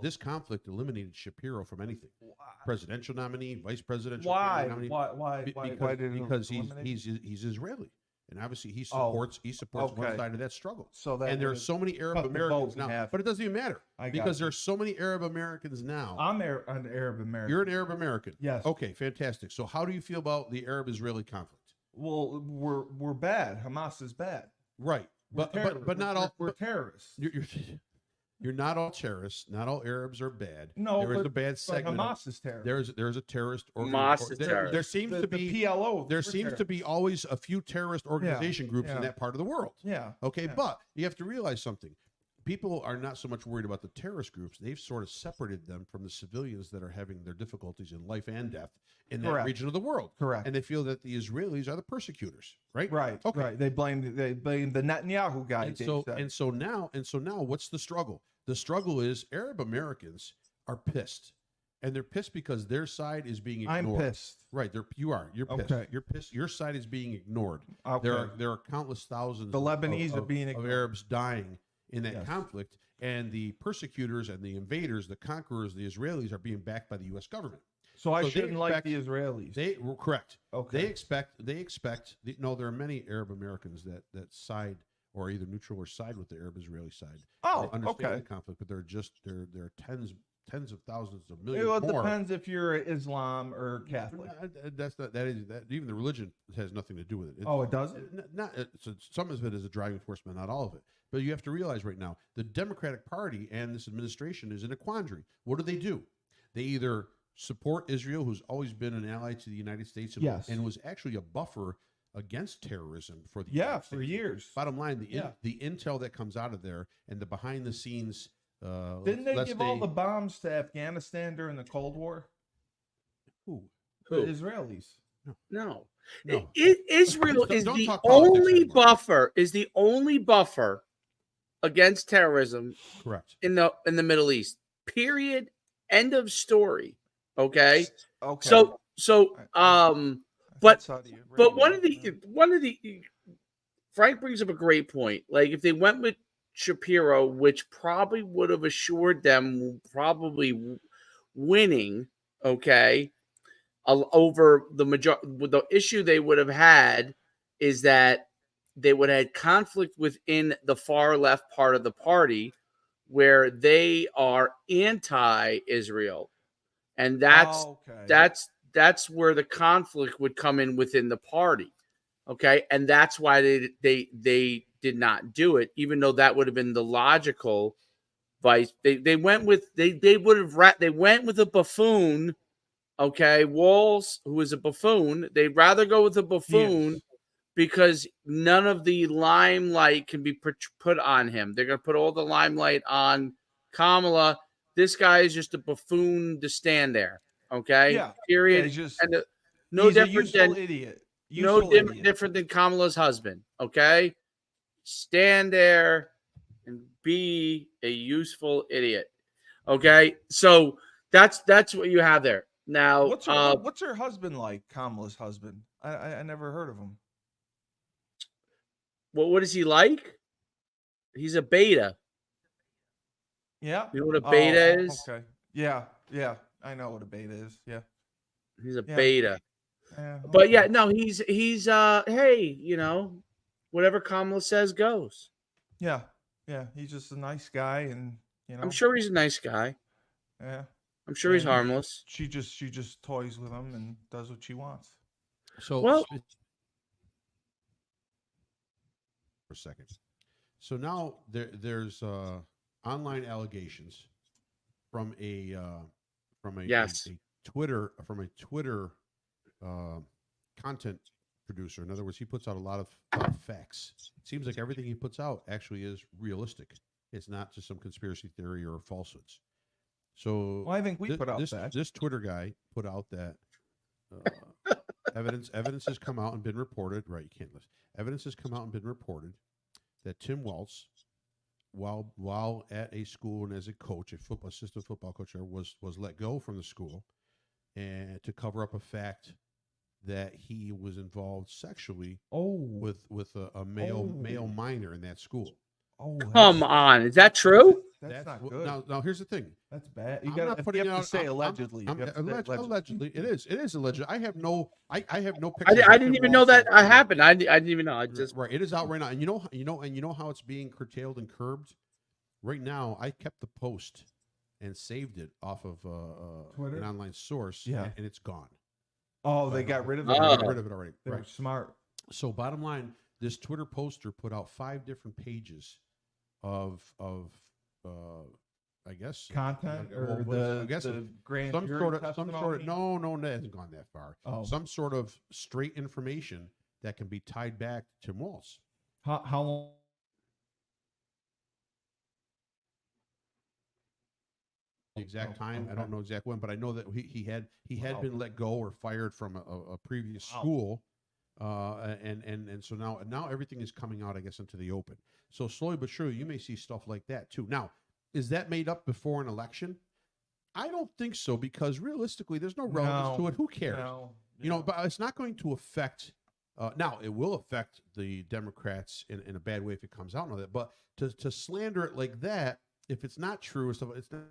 this conflict eliminated Shapiro from anything. Why? Presidential nominee, vice presidential nominee. Why? Because he's Israeli, and obviously he supports one side of that struggle. And there are so many Arab Americans now, but it doesn't even matter because there's so many Arab Americans now. I'm an Arab American. You're an Arab American. Yes. Okay, fantastic. So how do you feel about the Arab-Israeli conflict? Well, we're bad. Hamas is bad. Right, but not all. We're terrorists. You're not all terrorists. Not all Arabs are bad. No, there is but, a bad segment. Hamas is terrorist. There's a terrorist Hamas is terrorist. There seems to be the PLO. There seems to be always a few terrorist organization groups in that part of the world. Yeah. Okay, yeah. but you have to realize something. People are not so much worried about the terrorist groups. They've sort of separated them from the civilians that are having their difficulties in life and death in that region of the world. Correct. And they feel that the Israelis are the persecutors, right? Right. Okay. Right. They blame the Netanyahu guy. And so now, what's the struggle? The struggle is Arab Americans are pissed. And they're pissed because their side is being ignored. I'm pissed. Right. You're pissed. Okay. You're pissed. Your side is being ignored. Okay. There are countless thousands The Lebanese are being of ignored. Arabs dying in that Yes. conflict, and the persecutors and the invaders, the conquerors, the Israelis are being backed by the U.S. government. So I they shouldn't like expect- the Israelis. They were correct. Okay. They expect. No, there are many Arab Americans that side or either neutral or side with the Arab-Israeli side. Oh, They understand okay. the conflict, but there are tens of thousands of millions Well, it more. depends if you're Islam or Catholic. That even the religion has nothing to do with it. Oh, it doesn't? So some of it is a driving force, but not all of it. But you have to realize right now, the Democratic Party and this administration is in a quandary. What do? They either support Israel, who's always been an ally to the United States and was actually a buffer against terrorism for the United for States. years. Bottom line, the intel that comes out of there and the behind the scenes. Didn't they give all the bombs to Afghanistan during the Cold War? Who? The Israelis. No. No. Israel Don't is the talk politics only anymore. buffer. Is the only buffer against terrorism Correct. in the Middle East. Period. End of story. Okay. Okay. So but one of the Frank brings up a great point. Like if they went with Shapiro, which probably would have assured them probably winning, okay, over the issue they would have had is that they would have had conflict within the far left part of the party where they are anti-Israel. And that's where the conflict would come in within the party. Okay. And that's why they did not do it, even though that would have been the logical vice. They went with they went with a buffoon. Okay, Walls, who is a buffoon. They'd rather go with a buffoon because none of the limelight can be put on him. They're going to put all the limelight on Kamala. This guy is just a buffoon to stand there. Okay, period. Yeah, no different than idiot. Different than Kamala's husband. Okay, stand there and be a useful idiot. Okay, so that's what you have there. Now, what's her husband like? Kamala's husband. I never heard of him. Well, what is he like? He's a beta. Yeah. You know what a beta is? Okay. Yeah. I know what a beta is. Yeah. He's a beta. Yeah, okay. But yeah, no, he's hey, whatever Kamala says goes. Yeah. He's just a nice guy, and I'm sure he's a nice guy. Yeah. I'm sure he's harmless. She just toys with him and does what she wants. So well, for a second. So now there's online allegations from a Twitter content producer. In other words, he puts out a lot of facts. It seems like everything he puts out actually is realistic. It's not just some conspiracy theory or falsehoods. So I think we put out facts. This Twitter guy put out that evidence has come out and been reported. Right, you can't listen. Evidence has come out and been reported that Tim Walz, while at a school and as a coach, assistant football coach, was let go from the school, and to cover up a fact that he was involved sexually with a male minor in that school. Come on, is that true? That's not good. Now here's the thing. That's bad. You have to say allegedly. Allegedly, it is alleged. I have no pictures. I didn't even know that happened. I didn't even know. Right. It is out right now, and you know how it's being curtailed and curbed. Right now, I kept the post and saved it off of an online source. Yeah, and it's gone. Oh, they got rid of it. Got rid of it already. They're smart. So, bottom line, this Twitter poster put out 5 different pages of I guess content or I guess the grand some jury sort of testimony? no, it hasn't gone that far. Oh. Some sort of straight information that can be tied back to Tim Walz. How long? The exact time, I don't know exactly when, but I know that he had been let go or fired from a previous school, and so now everything is coming out, I guess, into the open. So slowly but surely, you may see stuff like that too. Now, is that made up before an election? I don't think so, because realistically, there's no relevance to it. Who cares? You know, but it's not going to affect. Now, it will affect the Democrats in a bad way if it comes out and all that. But to slander it like that, if it's not true or stuff, it's not.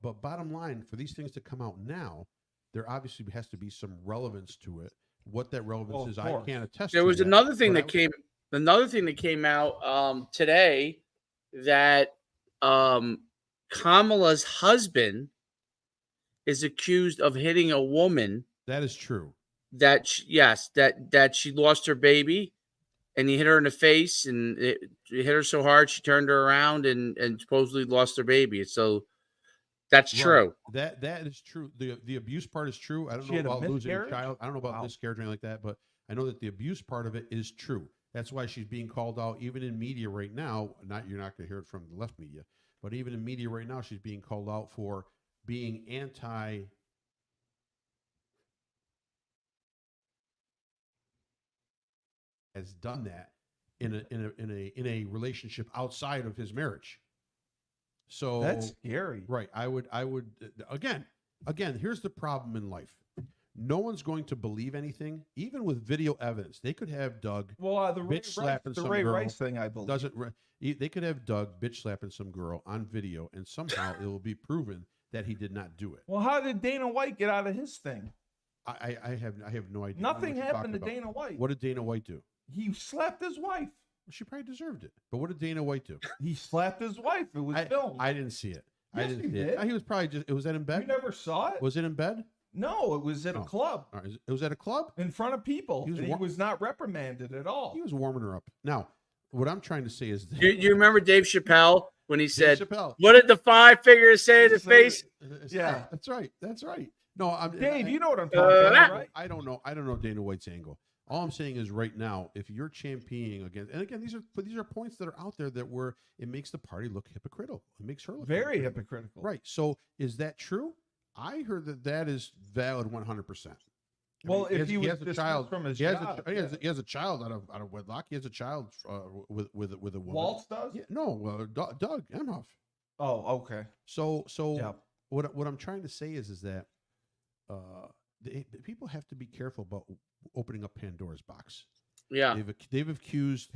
But bottom line, for these things to come out now, there obviously has to be some relevance to it. What that relevance is, I can't attest. There was another thing that came. Another thing that came out today, that Kamala's husband is accused of hitting a woman. That is true. That she lost her baby, and he hit her in the face, and it hit her so hard she turned her around and supposedly lost her baby. So that's true. That is true. The abuse part is true. I don't know about losing a child. I don't know about miscarriage or anything like that, but I know that the abuse part of it is true. That's why she's being called out, even in media right now. You're not going to hear it from the left media, but even in media right now, she's being called out for being anti. Has done that in a relationship outside of his marriage. So that's scary, right? I would again. Here's the problem in life. No one's going to believe anything, even with video evidence. They could have Doug bitch slapping some girl. Rice thing, I believe. They could have Doug bitch slapping some girl on video, and somehow it will be proven that he did not do it. Well, how did Dana White get out of his thing? I have no idea. Nothing happened to Dana White. What did Dana White do? He slapped his wife. She probably deserved it. But what did Dana White do? He slapped his wife. It was filmed. I didn't see it. Yes, I didn't you see did. it. He was probably was that in bed? You never saw it? Was it in bed? No, it was at a club. All right. It was at a club? In front of people. He was not reprimanded at all. He was warming her up. Now, what I'm trying to say is that, you remember Dave Chappelle when he said, Chappelle, what did the five figures say to face? Yeah. That's right. No, Dave, you know what I'm talking about, right? I don't know Dana White's angle. All I'm saying is right now, if you're championing against, and again, these are points that are out there that it makes the party look hypocritical. It makes her look very hypocritical. Right. So is that true? I heard that is valid 100%. Well, if he has a child from his job, he has a child out of wedlock. He has a child with a woman. Waltz does? Yeah, no, Doug Emhoff. Oh, okay. So yeah. What I'm trying to say is that people have to be careful about opening up Pandora's box. Yeah, they've accused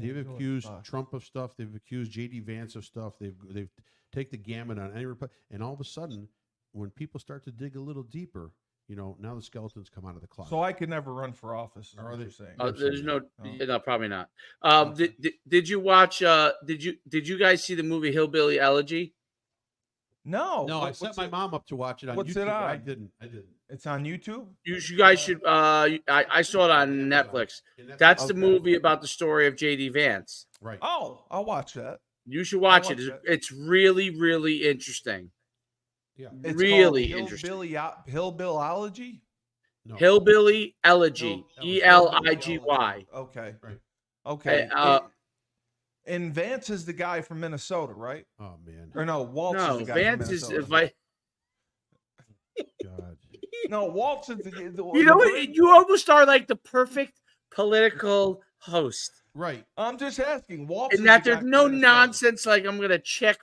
Trump of stuff. They've accused J.D. Vance of stuff. They've take the gamut on any and all of a sudden, when people start to dig a little deeper, now the skeletons come out of the closet. So I could never run for office. Are they saying? There's no, probably not. Did you watch? Did you guys see the movie Hillbilly Elegy? No. I set my mom up to watch it on YouTube. What's it on? I didn't. It's on YouTube? You guys should. I saw it on Netflix. That's the movie about the story of J.D. Vance. Right. Oh, I'll watch that. You should watch it. It's really, really interesting. Yeah. It's really interesting. Hillbillyology? No. Hillbilly Elegy. Eligy. Okay. Right. Okay. And Vance is the guy from Minnesota, right? Oh man. Or no, Waltz is the guy Vance from Minnesota. God. No, Waltz is the you know what? You almost are like the perfect political host. Right. I'm just asking. Waltz and that there's no nonsense like I'm gonna check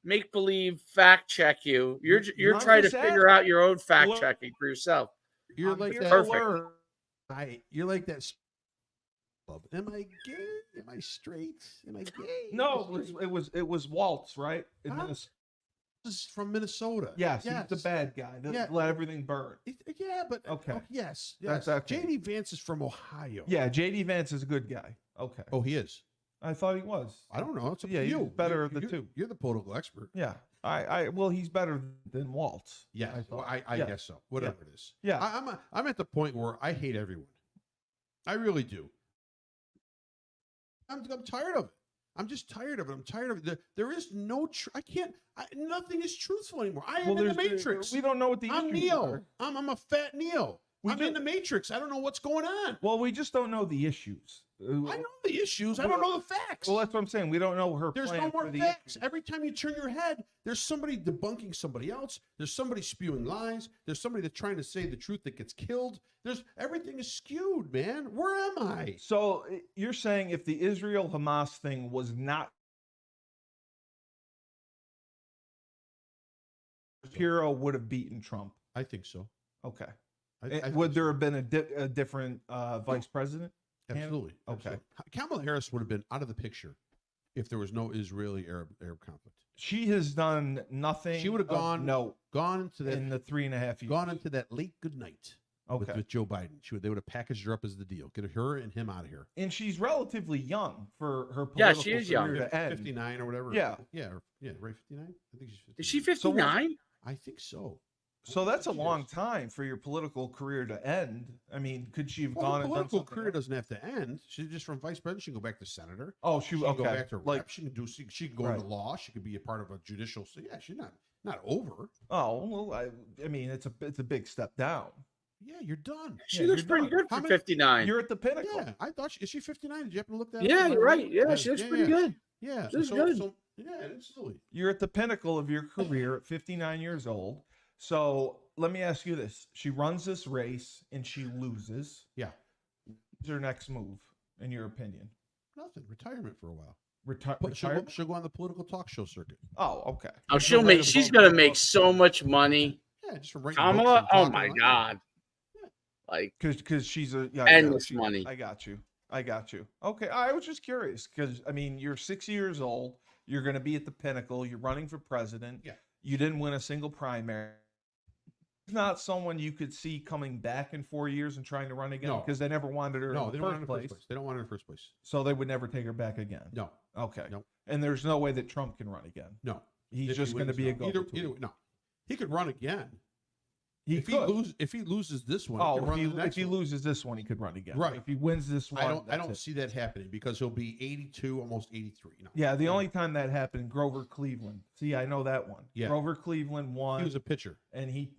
make believe fact check you. You're trying to figure out your own fact checking for yourself. You're like that. Perfect. You're like that. Am I gay? Am I straight? Am I gay? No, it was Waltz, right? This is from Minnesota. Yes, he's the bad guy that let everything burn. Yeah, but okay. Yes. That's okay. J.D. Vance is from Ohio. Yeah, J.D. Vance is a good guy. Okay. Oh, he is. I thought he was. I don't know. It's up to you. He's better of the two. You're the political expert. Yeah. Well, he's better than Waltz. Yeah. I guess so. Whatever it is. Yeah. I'm at the point where I hate everyone. I really do. I'm tired of it. I'm just tired of it. I'm tired of it. There is no. Nothing is truthful anymore. I am Well, in the Matrix. we don't know what the I'm issues Neo. are. I'm a fat Neo. I'm in the Matrix. I don't know what's going on. Well, we just don't know the issues. I know the issues. I don't know the facts. Well, that's what I'm saying. We don't know her. There's plan no more for the facts. issues. Every time you turn your head, there's somebody debunking somebody else. There's somebody spewing lies. There's somebody that's trying to say the truth that gets killed. Everything is skewed, man. Where am I? So you're saying if the Israel-Hamas thing was not, Shapiro would have beaten Trump? I think so. Okay. I Would there have been a different vice president? Absolutely. Okay. Absolutely. Kamala Harris would have been out of the picture if there was no Israeli-Arab conflict. She has done nothing. She would have gone into that in the 3.5 years. Gone into that late good night with Joe Biden. They would have packaged her up as the deal. Get her and him out of here. And she's relatively young for her political Yeah, she is career young. to end. 59 or whatever. Yeah. Right, 59? I think she's 59. Is she 59? I think so. So that's a long time for your political career to end. I mean, could she have gone and done political something career else? doesn't have to end. She's just from vice president. She can go back to senator. Oh, She can go back to rep. She can she can go into law. She could be a part of a judicial. So yeah, she's not over. Oh, well, I mean, it's a big step down. Yeah, you're done. She looks pretty good for 59. You're at the pinnacle. Yeah, I thought is she 59? Did you happen to look that? Yeah, up? you're right. Yeah, she looks pretty good. Yeah, She looks good. So, yeah, absolutely. You're at the pinnacle of your career at 59 years old. So let me ask you this. She runs this race and she loses. Yeah. What's her next move, in your opinion? Nothing. Retirement for a while. Retirement? She'll go on the political talk show circuit. Oh, okay. Oh, she's gonna make so much money. Yeah, just from writing Kamala, books and oh talking my online. God. Like, Because she's endless money. I got you. Okay, I was just curious because I mean, you're 60 years old. You're going to be at the pinnacle. You're running for president. Yeah. You didn't win a single primary. It's not someone you could see coming back in 4 years and trying to run again because they never wanted her. No, in they the don't want her first in the place. first place. They don't want her in the first place. So they would never take her back again. No. Okay. No. And there's no way that Trump can run again. No. He's If just he going to wins, be a no. go-between. Either way, no. He could run again. If he loses this one, Oh, he could run the if next he one. loses this one, he could run again. Right. If he wins this one, I don't see that happening because he'll be 82, almost 83. No. Yeah, the only time that happened, Grover Cleveland. See, I know that one. Yeah. Grover Cleveland won. He was a pitcher. And he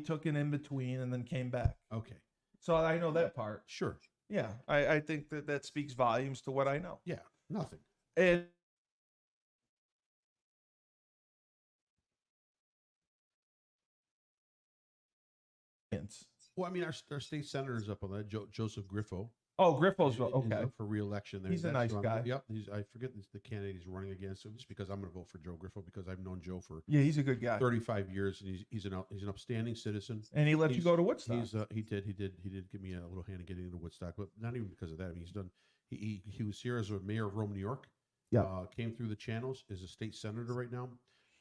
took an in between and then came back. Okay. So I know that part. Sure. Yeah, I think that speaks volumes to what I know. Yeah. Nothing. And Well, I mean, our state senator's up on that, Joseph Griffo. oh, Griffo's He's okay. up for re-election. There. He's a That's nice who I'm- guy. Yep. I forget the candidate he's running against. So just because I'm going to vote for Joe Griffo because I've known Joe for Yeah, he's a good guy. 35 years and he's an upstanding citizen. And he let you go to Woodstock. He did give me a little hand in getting into Woodstock, but not even because of that. I mean, he was here as a mayor of Rome, New York. Yeah. Came through the channels, is a state senator right now,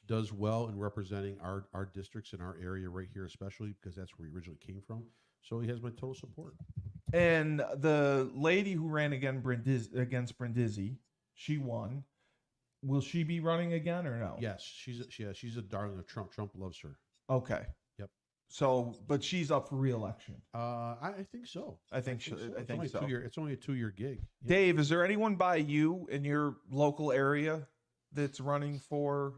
does well in representing our districts in our area right here, especially because that's where he originally came from. So he has my total support. And the lady who ran against Brindisi, she won. Will she be running again or no? Yes, she's a darling of Trump. Trump loves her. Okay. Yep. So, but she's up for re-election. I think so. I think so. It's only a 2-year gig. Yeah. Dave, is there anyone by you in your local area that's running for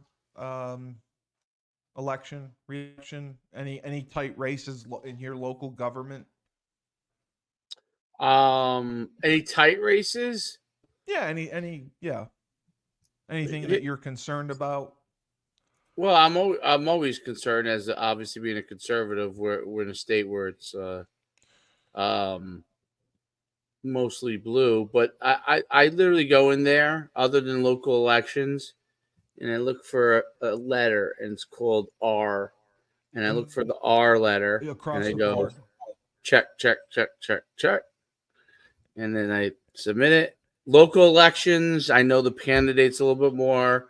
election, re-election? Any tight races in your local government? Any tight races? Yeah, anything that you're concerned about? Well, I'm always concerned, as obviously being a conservative. We're in a state where it's mostly blue, but I literally go in there, other than local elections, and I look for a letter, and it's called R, and I look for the R letter, Across and I the go board. check, and then I submit it. Local elections, I know the candidates a little bit more.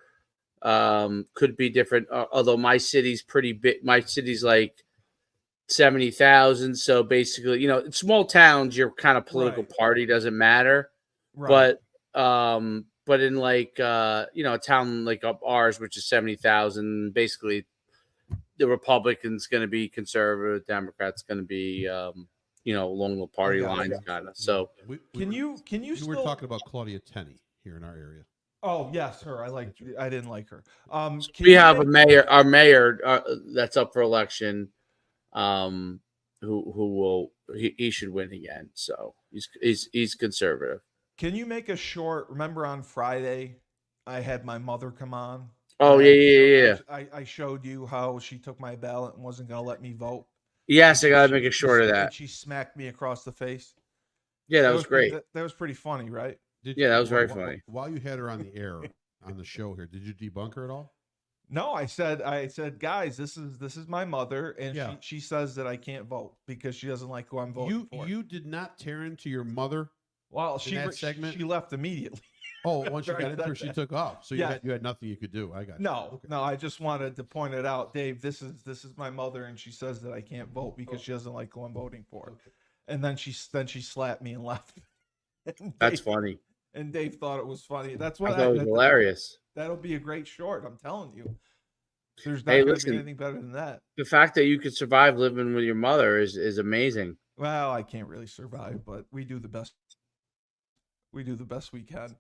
Could be different, although my city's pretty big. My city's like 70,000. So basically, in small towns, your kind of political party doesn't matter. Right. But in like a town like up ours, which is 70,000, basically the Republicans going to be conservative, Democrats going to be along the party lines kind of. So Can you we still were talking about Claudia Tenney here in our area. Oh yes, her. I didn't like her. Can We you have make, our mayor that's up for election. He should win again. So he's conservative. can you make a short? Remember on Friday, I had my mother come on, and Oh yeah. I showed you how she took my ballot and wasn't going to let me vote. Yes, I gotta make it short of And that. she smacked me across the face. Yeah, that was great. That was pretty funny, right? Did Yeah, you, that was very funny. while you had her on the air on the show here, did you debunk her at all? No, I said, guys, this is my mother, and Yeah. she says that I can't vote because she doesn't like who I'm voting for. You did not tear into your mother. Well, that segment? she left immediately. Oh, once you Right, got into her, she took off. So Yeah. you had nothing you could do. I got you. No, Okay. no, I just wanted to point it out, Dave. This is my mother, and she says that I can't vote because she doesn't like who I'm voting for. Okay. And then she slapped me and left. And That's Dave, funny. And Dave thought it was funny. That's I what thought it was hilarious. That'll be a great short. I'm telling you. There's not Hey, going to listen. be anything better than that. The fact that you could survive living with your mother is amazing. Well, I can't really survive, but we do the best. We do the best we can.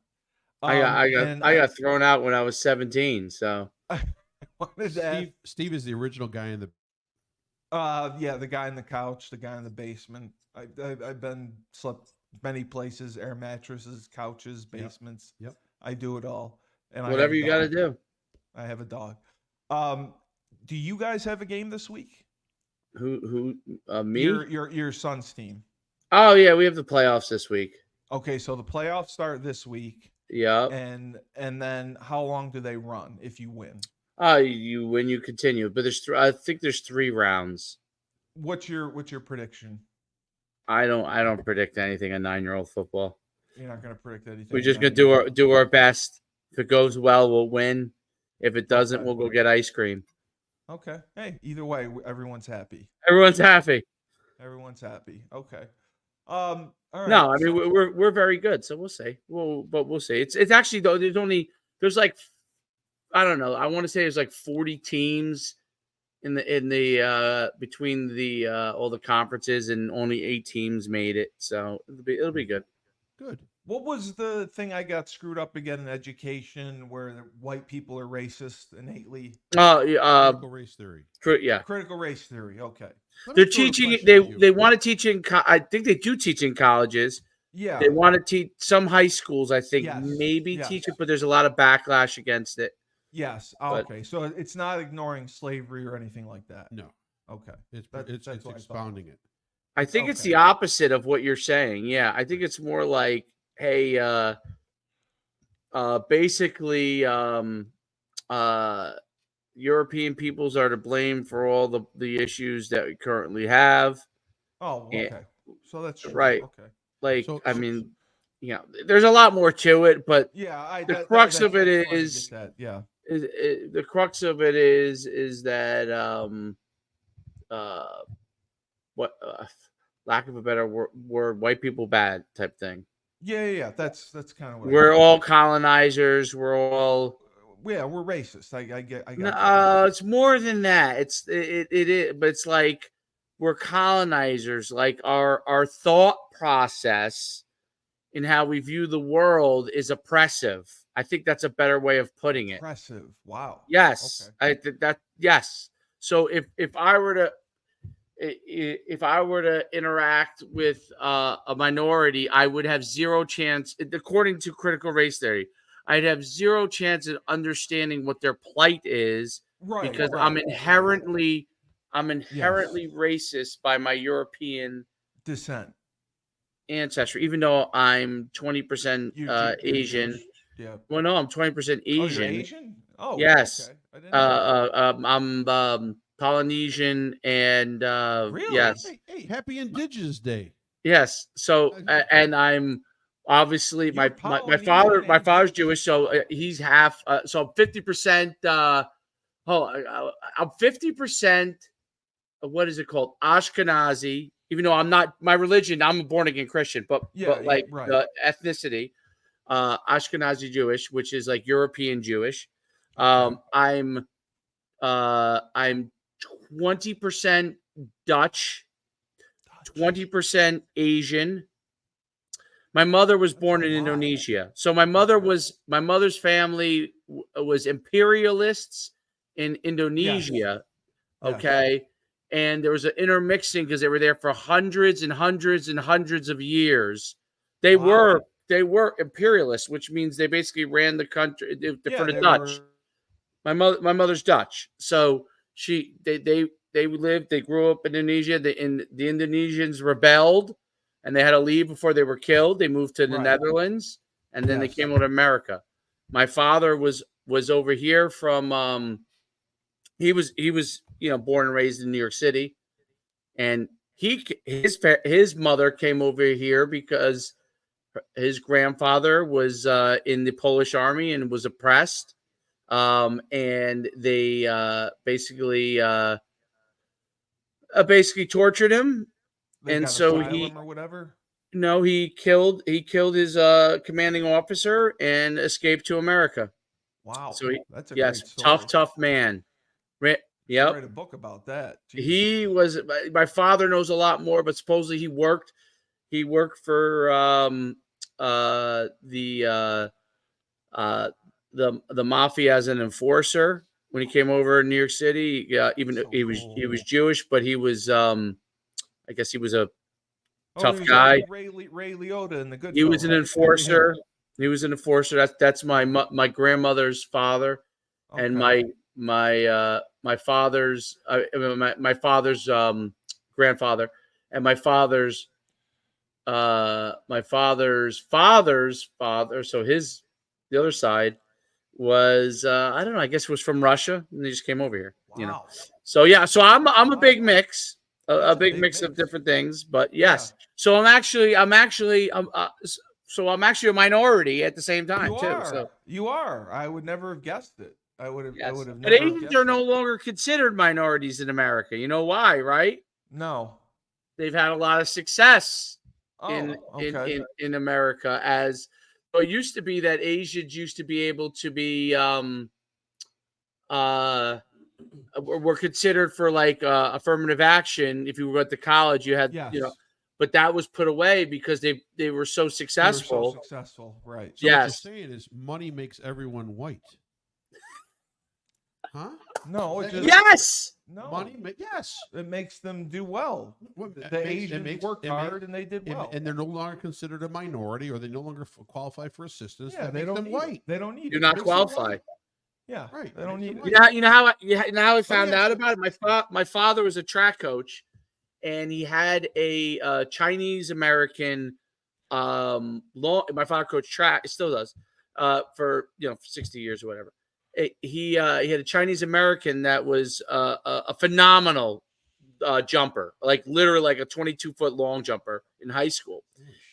I got thrown out when I was 17. So I wanted to ask, Steve is the original guy in the. yeah, the guy in the couch, the guy in the basement. I've been slept many places, air mattresses, couches, basements. Yep. I do it all. And whatever you got to do. I have a dog. Do you guys have a game this week? Who me? Your son's team. Oh yeah, we have the playoffs this week. Okay, so the playoffs start this week. Yeah. And then how long do they run if you win? You win, you continue. But I think there's 3 rounds. What's your prediction? I don't predict anything in 9-year-old football. You're not going to predict anything. We're just gonna do our best. If it goes well, we'll win. If it doesn't, we'll go get ice cream. Okay. Hey, either way, everyone's happy. Everyone's happy. Everyone's happy. Okay. All right. No, I mean we're very good, so we'll see. We'll see. It's actually though there's like I don't know. I want to say there's like 40 teams in the between the all the conferences, and only 8 teams made it. So it'll be good. Good. What was the thing I got screwed up again in education where the white people are racist innately? Critical race theory. Yeah. Critical race theory. Okay. They're teaching it. They want to teach in. I think they do teach in colleges. Yeah. They want to teach some high schools. I think Yes. maybe Yes. teach it, but there's a lot of backlash against it. Yes. But- Okay. So it's not ignoring slavery or anything like that. No, Okay. it's That's what I thought. expounding it. I think it's Okay. the opposite of what you're saying. Yeah, I think it's more like, hey, basically, European peoples are to blame for all the issues that we currently have. Oh, okay. Yeah. So that's true. Right. Okay. Like, So- I mean, there's a lot more to it, but Yeah. The crux of it that's funny to is- get that. Yeah. the crux of it is that what lack of a better word, white people bad type thing. Yeah. That's kind of what We're all colonizers. We're all Yeah, we're racist. I get. I got. no, it's more than that. It is, but it's like we're colonizers. Like our thought process in how we view the world is oppressive. I think that's a better way of putting it. Impressive. Wow. Yes, Okay. I think that. Yes. So if I were to interact with a minority, I would have zero chance, according to critical race theory. I'd have zero chance of understanding what their plight is Right. because right. I'm inherently racist by my European Descent. ancestry, even though I'm 20% You're Asian. Jewish. Yeah. Well, no, I'm 20% Oh, you're Asian. Asian? Oh, Yes. Okay. I didn't know I'm Polynesian and Really? yes. Hey, happy Indigenous Day. Yes. So and I'm obviously my Polynesian and father's Jewish, so he's half. So I'm 50%. I'm 50%. What is it called? Ashkenazi. Even though I'm not my religion, I'm a born again Christian, but like right. the ethnicity, Ashkenazi Jewish, which is like European Jewish. I'm 20% Dutch, 20% Asian, My mother was born in Wow. Indonesia. So my mother's family was imperialists in Indonesia. Yes. Okay. And there was an intermixing because they were there for hundreds and hundreds and hundreds of years. They Wow. were imperialists, which means they basically ran the country for the Dutch. My mother's Dutch. So they grew up in Indonesia. The Indonesians rebelled and they had to leave before they were killed. They moved to the Netherlands and then they came over to America. My father was over here from he was born and raised in New York City, and his mother came over here because his grandfather was in the Polish army and was oppressed, and they basically tortured him, and so he or whatever. No, he killed his commanding officer and escaped to America. Wow, so that's a great story. tough man. Yep. Write a book about that. Jeez. He was. My father knows a lot more, but supposedly he worked for the mafia as an enforcer when he came over in New York City. He was Jewish, but he was I guess he was a tough guy. Like Ray Liotta and the Good. He was an enforcer. He was an enforcer. That's my grandmother's father, and my father's my father's grandfather, and my father's father's father. So the other side was I don't know. I guess it was from Russia, and they just came over here. Wow. So yeah. So I'm a big mix. A big mix of different things, but yes. Yeah. So I'm actually a minority at the same time too. So you are. I would never have guessed it. I would have never. But Asians are no longer considered minorities in America. You know why, right? No. They've had a lot of success in America. As so it used to be that Asians used to be able to be were considered for like affirmative action. If you went to college, you had but that was put away because they were so successful. Right? So what you're saying is money makes everyone white. Huh? No. No. Money. Yes. It makes them do well. The Asians worked hard and they did well, and they're no longer considered a minority, or they no longer qualify for assistance. Yeah, they don't white. They don't need. Do not qualify. Yeah, right. They don't need. You know how I found out about it. My father was a track coach, and he had a Chinese American my father coached track. It still does for 60 years or whatever. He had a Chinese American that was a phenomenal jumper, like literally like a 22-foot long jumper in high school,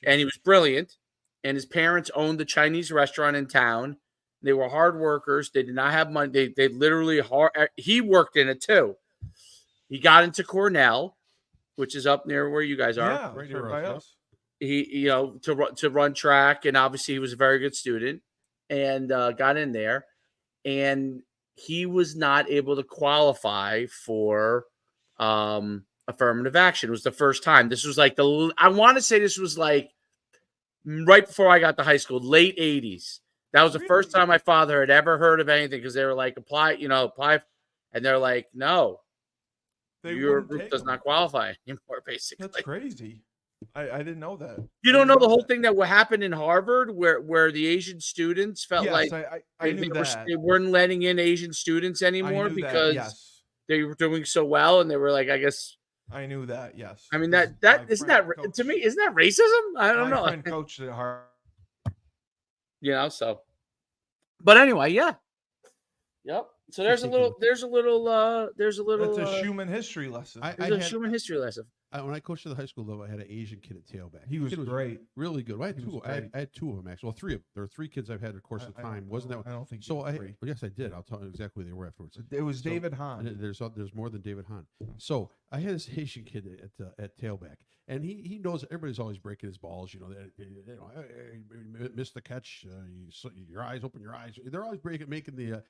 and he was brilliant. And his parents owned the Chinese restaurant in town. They were hard workers. They did not have money. They literally he worked in it too. He got into Cornell, which is up near where you guys are. Yeah, right here by us. He to run track, and obviously he was a very good student, and got in there, and he was not able to qualify for affirmative action. It was the first time. This was like I want to say this was like right before I got to high school, late 80s. That was the first time my father had ever heard of anything, because they were like, apply, and they're like, no, your group does not qualify anymore, basically. That's crazy. I didn't know that. You don't know the whole thing that happened in Harvard where the Asian students felt like I knew that. They weren't letting in Asian students anymore because they were doing so well, and they were like, I guess. I knew that, yes. I mean, that isn't that to me, isn't that racism? I don't know. My friend coached at Harvard. So, but anyway, yeah. Yep. So there's a little. That's a Schuman history lesson. Schuman history lesson. When I coached at the high school, though, I had an Asian kid at tailback. He was great, really good. I had two of them actually. Well, three of them. There were three kids I've had in the course of time. Wasn't that? I don't think so. Yes, I did. I'll tell you exactly who they were afterwards. It was David Hahn. There's more than David Hahn. So I had this Asian kid at tailback, and he knows everybody's always breaking his balls. Missed the catch. Your eyes, open your eyes. They're always making the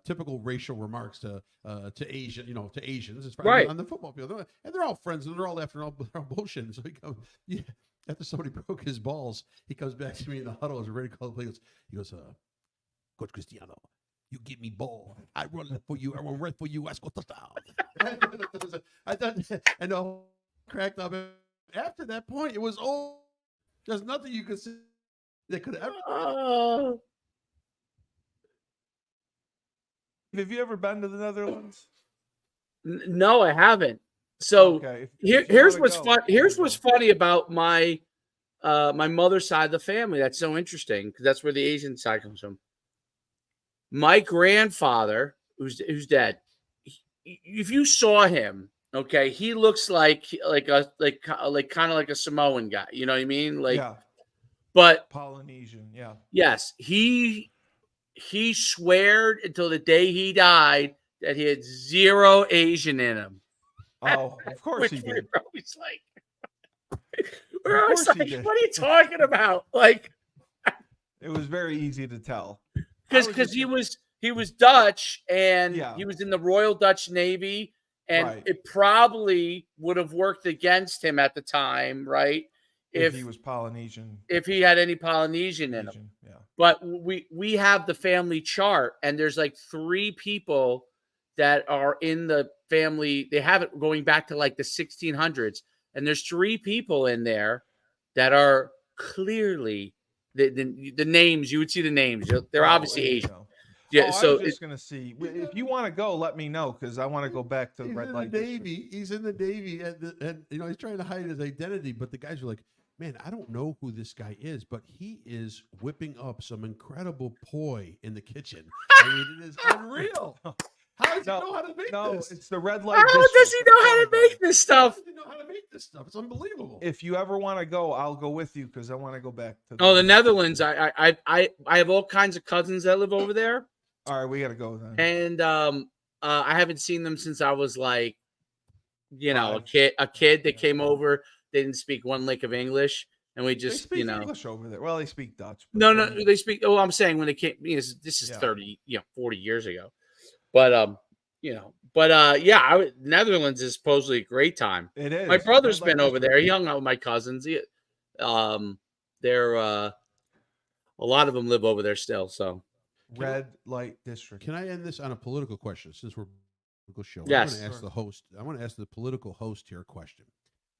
typical racial remarks to Asian, to Asians, right, on the football field, and they're all friends, and they're all laughing, they're all bullshitting. So After somebody broke his balls, he comes back to me in the huddle as we're ready to call the play. He goes, Coach Cristiano, you give me ball. I run left for you. I run right for you. I score touchdown. I thought, and the whole cracked up. After that point, it was all. There's nothing you could say that could ever. Have you ever been to the Netherlands? No, I haven't. So Okay. Here's what's fun. Here's what's funny about my my mother's side of the family. That's so interesting because that's where the Asian side comes from. My grandfather, who's dead, if you saw him, okay, he looks like kind of like a Samoan guy. You know what I mean? Like, yeah. But Polynesian, yeah. Yes, he sweared until the day he died that he had zero Asian in him. Oh, of course he did. We're always like, what are you talking about? Like, it was very easy to tell. Because he was Dutch and he was in the Royal Dutch Navy, and it probably would have worked against him at the time, right? If he was Polynesian. If he had any Polynesian in him. Yeah. But we have the family chart, and there's like 3 people that are in the family. They have it going back to like the 1600s, and there's 3 people in there that are clearly the names. You would see the names. They're obviously Asian. Yeah, so I was just gonna see if you want to go. Let me know because I want to go back to the red light. He's in the Navy, and he's trying to hide his identity. But the guys are like, man, I don't know who this guy is, but he is whipping up some incredible poi in the kitchen. I mean, it is unreal. How does he know how to make this? No, it's the red light. How does he know how to make this stuff? How does he know how to make this stuff? It's unbelievable. If you ever want to go, I'll go with you because I want to go back to. The Netherlands. I have all kinds of cousins that live over there. All right, we got to go then. And I haven't seen them since I was like, a kid that came over. They didn't speak one lick of English, and we just, they speak English over there. Well, they speak Dutch. No, they speak. Oh, I'm saying when they came. This is 30, 40 years ago. But Netherlands is supposedly a great time. It is. My brother's been over there. He hung out with my cousins. They're a lot of them live over there still. So. Red light district. Can I end this on a political question since we're a political show? Yes. I want to ask the host. I want to ask the political host here a question.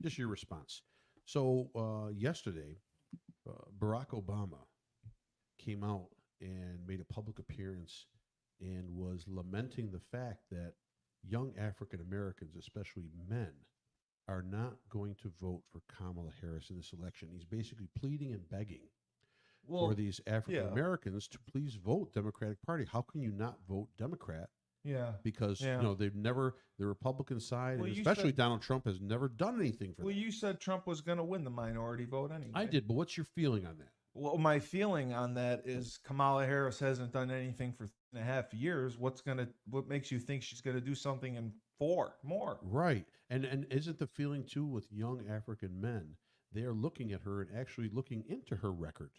Just your response. So yesterday, Barack Obama came out and made a public appearance and was lamenting the fact that young African Americans, especially men, are not going to vote for Kamala Harris in this election. He's basically pleading and begging for these African Americans to please vote Democratic Party. How can you not vote Democrat? Yeah. Because they've never, the Republican side, and especially Donald Trump, has never done anything for them. Well, you said Trump was going to win the minority vote anyway. I did, but what's your feeling on that? Well, my feeling on that is Kamala Harris hasn't done anything for 3.5 years. What makes you think she's going to do something in 4 more? Right. And isn't the feeling too with young African men, they are looking at her and actually looking into her record.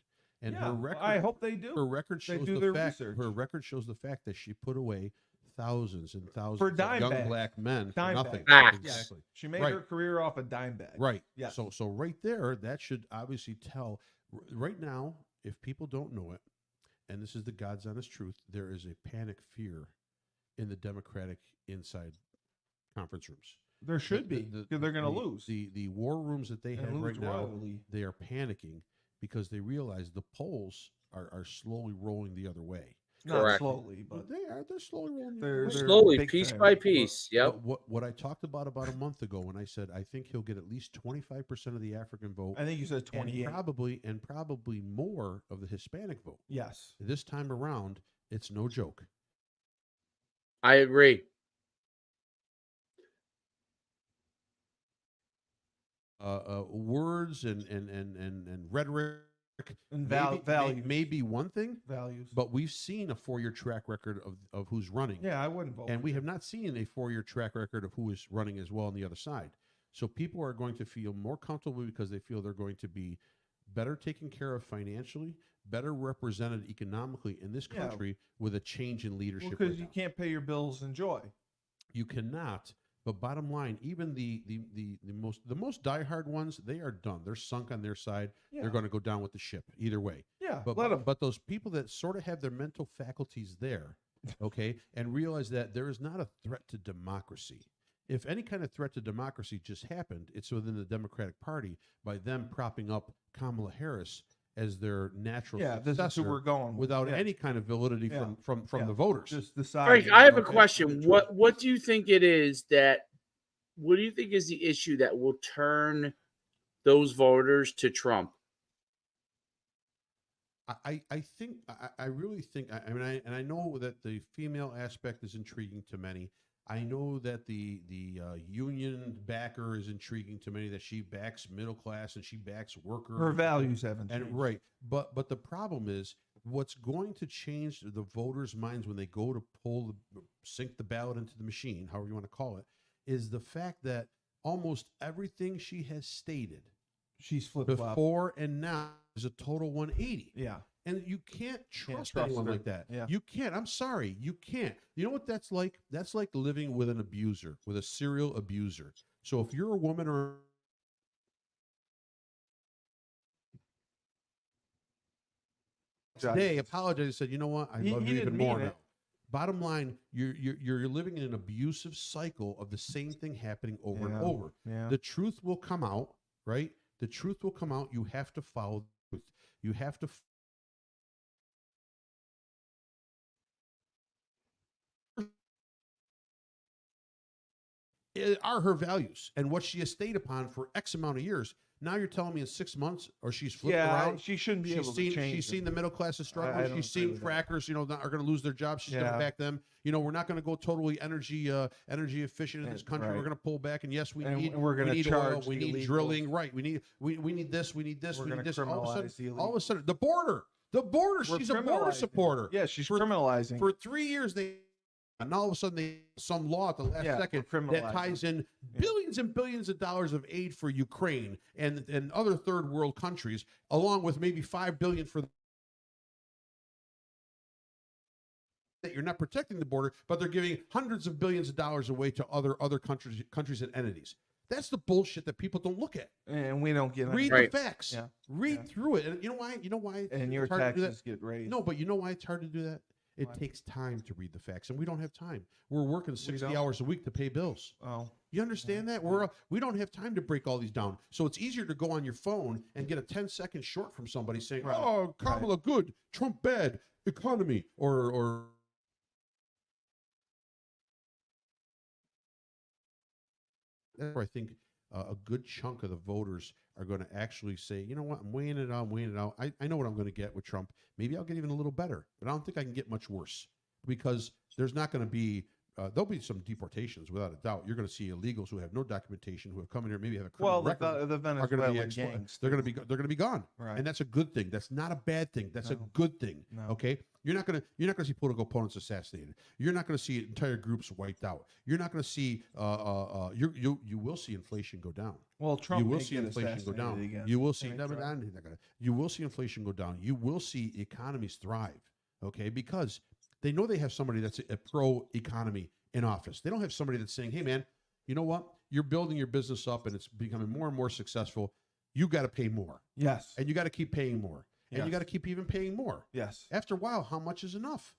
And her record, I hope they do. Her record shows Her record shows the fact that she put away thousands and thousands of young black men for nothing. Exactly. Yes. She made her career off a dime bag. Right. Yeah. So right there, that should obviously tell. Right now, if people don't know it, and this is the God's honest truth, there is a panic fear in the Democratic inside conference rooms. There should be. Because they're going to lose. The war rooms that they have right now, they are panicking because they realize the polls are slowly rolling the other way. Not slowly, but they're slowly rolling. They're slowly, piece by piece. Yep. What I talked about a month ago when I said I think he'll get at least 25% of the African vote. I think you said 28. And probably more of the Hispanic vote. Yes. This time around, it's no joke. I agree. Words and rhetoric and values may be one thing, values, but we've seen a 4-year track record of who's running. Yeah, I wouldn't vote. And we have not seen a 4-year track record of who is running as well on the other side. So people are going to feel more comfortable because they feel they're going to be better taken care of financially, better represented economically in this country with a change in leadership. Because you can't pay your bills and joy. You cannot But bottom line, even the most diehard ones, they are done. They're sunk on their side. Yeah. They're going to go down with the ship either way. Yeah, But those people that sort of have their mental faculties there, okay, and realize that there is not a threat to democracy. If any kind of threat to democracy just happened, it's within the Democratic Party by them propping up Kamala Harris as their natural this is successor who we're going with. without any kind of validity from the voters. Just decide. Frank, I have a question. What do you think it is that? What do you think is the issue that will turn those voters to Trump? I think I really think I know that the female aspect is intriguing to many. I know that the union backer is intriguing to many, that she backs middle class and she backs workers. Her values haven't changed. And right, but the problem is what's going to change the voters' minds when they go to sink the ballot into the machine, however you want to call it, is the fact that almost everything she has stated, she's flip-flopped before and now, is a total 180. Yeah. And you can't trust anyone like that. Yeah. You can't. I'm sorry. You can't. You know what that's like? That's like living with an abuser, with a serial abuser. So if you're a woman or today apologized and said, you know what? I love you even more now. Bottom line, you're living in an abusive cycle of the same thing happening over and over. Yeah. The truth will come out, right? The truth will come out. You have to follow the truth. You have to are her values and what she has stayed upon for X amount of years. Now you're telling me in 6 months, or she's flipped around. She shouldn't be able to change. She's seen the middle class is struggling. She's seen frackers, are going to lose their jobs. She's going to back them. We're not going to go totally energy efficient in this country. We're going to pull back. And yes, we need oil. We need drilling. Right. We need this. We need this. We need this. All of a sudden, the border. She's a border supporter. Yeah, she's criminalizing. For 3 years, and all of a sudden, some law at the last second that ties in billions and billions of dollars of aid for Ukraine and other third world countries, along with maybe $5 billion for that. You're not protecting the border, but they're giving hundreds of billions of dollars away to other countries and entities. That's the bullshit that people don't look at, and we don't get. Read the facts. Yeah. Read through it, and you know why. And your taxes get raised. No, but you know why it's hard to do that. It takes time to read the facts, and we don't have time. We're working 60 hours a week to pay bills. Oh, you understand that? We don't have time to break all these down. So it's easier to go on your phone and get a 10-second short from somebody saying, "Oh, Kamala good, Trump bad, economy," or that's where I think a good chunk of the voters are going to actually say, you know what, I'm weighing it out. I know what I'm going to get with Trump. Maybe I'll get even a little better, but I don't think I can get much worse, because there's not going to be, there'll be some deportations without a doubt. You're going to see illegals who have no documentation, who have come in here, maybe have a criminal record. The Venezuelan gangs. They're going to be gone. Right. And that's a good thing. That's not a bad thing. That's a good thing. No. Okay. You're not going to see political opponents assassinated. You're not going to see entire groups wiped out. You're not going to see, you will see inflation go down. Well, Trump, you will see inflation go down. Again. You will see, you will see inflation go down. You will see economies thrive. Okay. Because they know they have somebody that's a pro economy in office. They don't have somebody that's saying, hey man, you know what? You're building your business up and it's becoming more and more successful. You got to pay more. Yes. And you got to keep paying more. And you got to keep even paying more. Yes. After a while, how much is enough?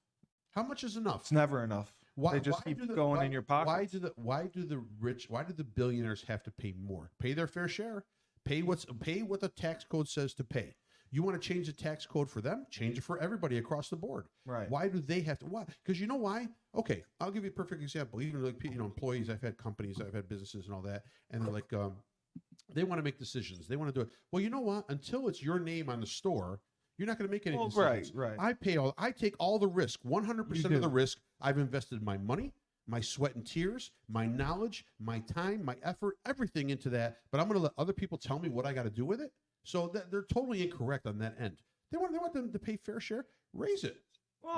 How much is enough? It's never enough. They just keep going in your pocket. Why do the billionaires have to pay more? Pay their fair share. Pay what the tax code says to pay. You want to change the tax code for them? Change it for everybody across the board. Right. Why do they have to? Why? Because you know why? Okay, I'll give you a perfect example. Even like employees, I've had companies, I've had businesses and all that, and they're like, they want to make decisions. They want to do it. Well, you know what? Until it's your name on the store, you're not going to make any decisions. Right. I take all the risk, 100% of the risk. I've invested my money, my sweat and tears, my knowledge, my time, my effort, everything into that. But I'm going to let other people tell me what I got to do with it. So they're totally incorrect on that end. They want them to pay fair share. Raise it.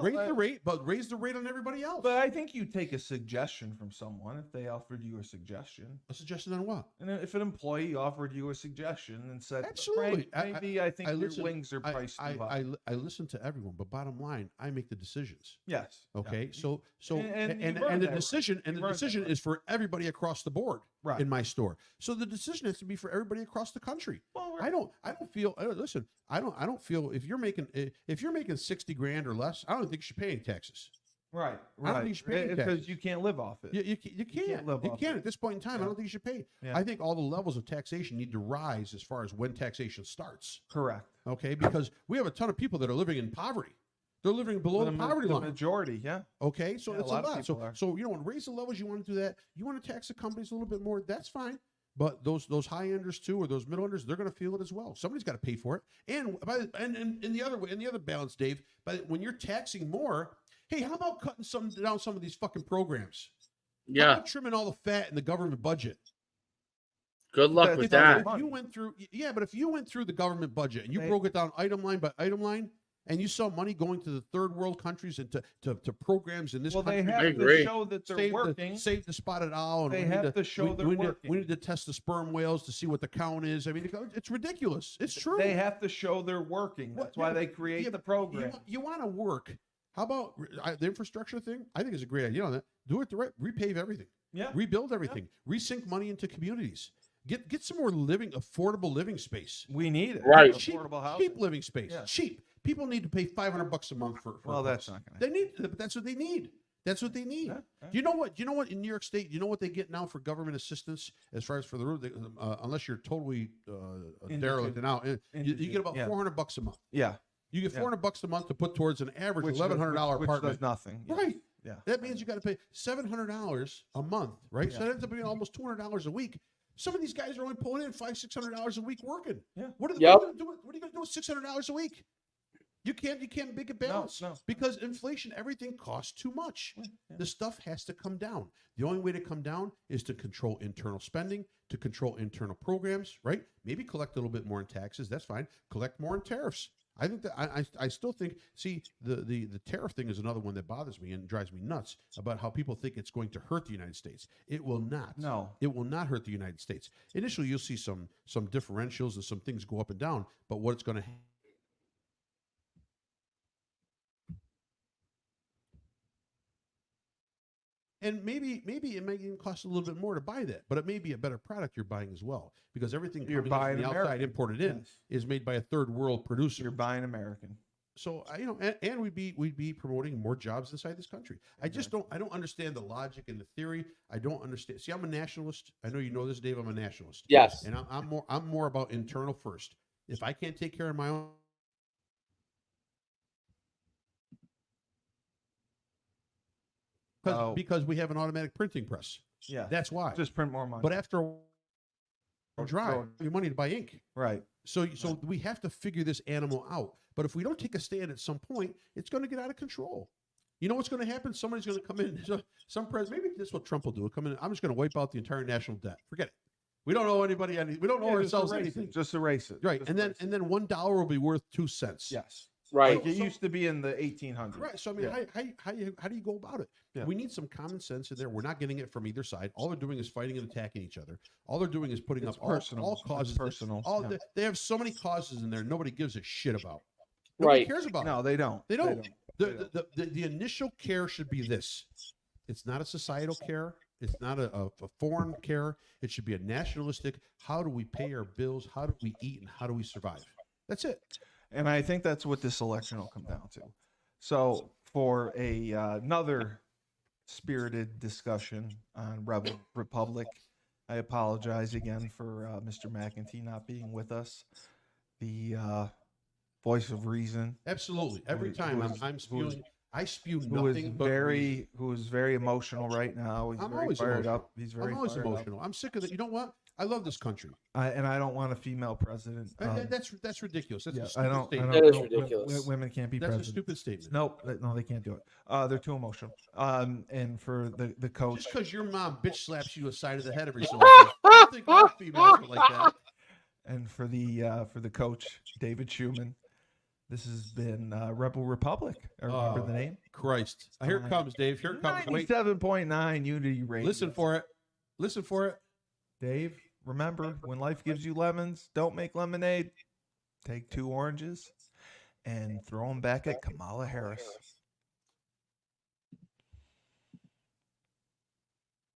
raise the rate, but raise the rate on everybody else. But I think you take a suggestion from someone if they offered you a suggestion. A suggestion on what? And if an employee offered you a suggestion and said, Absolutely. "Frank, maybe I think listen, your wings are priced too high." I listen to everyone, but bottom line, I make the decisions. Yes. Okay. Yeah. So And the decision is for everybody across the board Right. in my store. So the decision has to be for everybody across the country. Well, I don't feel. Listen, I don't feel if you're making 60 grand or less, I don't think you should pay any taxes. Right. I don't think you should pay any taxes. Because you can't live off it. You can't live off at it. this point in time. I don't think you should pay. Yeah. I think all the levels of taxation need to rise as far as when taxation starts. Correct. Okay, because we have a ton of people that are living in poverty. They're living below the poverty line. Majority, yeah. Okay, so Yeah, it's a lot of people are. So when raise the levels, you want to do that. You want to tax the companies a little bit more. That's fine. But those high enders too, or those middle enders, they're going to feel it as well. Somebody's got to pay for it. And in the other balance, Dave, but when you're taxing more, hey, how about cutting down some of these fucking programs? Yeah. How about trimming all the fat in the government budget? Good luck with that. If you went through, but if you went through the government budget and you broke it down item line by item line, and you saw money going to the third world countries and to programs in this country. They have to show that they're working. Save the spotted owl. And they have to show they're working. We need to test the sperm whales to see what the count is. I mean, it's ridiculous. It's true. They have to show they're working. That's why they create the program. You want to work. How about the infrastructure thing? I think is a great idea on that. Do it the right. Repave everything. Yeah. Rebuild everything. Yeah. Resync money into communities. Get some more affordable living space. We need it. Right. Affordable housing. Cheap living space. Yeah. Cheap. People need to pay $500 a month for well, that's not going to. They need, but that's what they need. That's what they need. Yeah. Do you know what? You know what? In New York State, you know what they get now for government assistance as far as for the road? Unless you're totally derelict and out, you get about $400 a month. Yeah. You get $400 a month to put towards an average $1,100 apartment. Which does nothing. Right. Yeah. That means you got to pay $700 a month, right? Yeah. So that ends up being almost $200 a week. Some of these guys are only pulling in $500-600 a week working. Yeah. What are you going to do? What are you going to do with $600 a week? You can't make a balance because inflation, everything costs too much. Yeah. The stuff has to come down. The only way to come down is to control internal spending, to control internal programs, right? Maybe collect a little bit more in taxes. That's fine. Collect more in tariffs. I think that I still think, see, the tariff thing is another one that bothers me and drives me nuts about how people think it's going to hurt the United States. It will not. No. It will not hurt the United States. Initially, you'll see some differentials and some things go up and down, but what it's going to and maybe it might even cost a little bit more to buy that, but it may be a better product you're buying as well because everything you're buying from the outside imported in is made by a third world producer. You're buying American. So and we'd be promoting more jobs inside this country. I don't understand the logic and the theory. I don't understand. See, I'm a nationalist. I know you know this, Dave. I'm a nationalist. Yes. And I'm more about internal first. If I can't take care of my own. Because we have an automatic printing press. Yeah. That's why. Just print more money. But after a dry, your money to buy ink. Right. So we have to figure this animal out. But if we don't take a stand at some point, it's going to get out of control. You know what's going to happen? Somebody's going to come in. Some president, maybe this is what Trump will do. He'll come in. I'm just going to wipe out the entire national debt. Forget it. We don't owe anybody anything. We don't owe ourselves anything. Just erase it. Right. And then $1 will be worth 2 cents. Yes. Right. Like it used to be in the 1800s. Right. So, I mean, how do you go about it? Yeah. We need some common sense in there. We're not getting it from either side. All they're doing is fighting and attacking each other. All they're doing is putting up all causes. Personal. They have so many causes in there nobody gives a shit about. Nobody cares about it. No, they don't. They don't. The initial care should be this. It's not a societal care. It's not a foreign care. It should be a nationalistic. How do we pay our bills? How do we eat? And how do we survive? That's it. And I think that's what this election will come down to. So for another spirited discussion on Rebel Republic, I apologize again for Mr. McEntee not being with us. The voice of reason. Absolutely. Every time I'm spewing, I spew nothing but who is very emotional right now. He's very fired up. He's very always emotional. I'm sick of it. You know what? I love this country. And I don't want a female president. That's ridiculous. That's a stupid statement. That is ridiculous. Women can't be president. That's a stupid statement. Nope. No, they can't do it. They're too emotional. And for the coach. Just because your mom bitch slaps you aside of the head every so often, I don't think all females are like that. And for the coach, David Schuman, This has been Rebel Republic. I remember the name. Christ. Here it comes, Dave. Here it comes. Wait. 97.9 Unity Radio. Listen for it. Listen for it. Dave, remember, when life gives you lemons, don't make lemonade. Take 2 oranges and throw them back at Kamala Harris.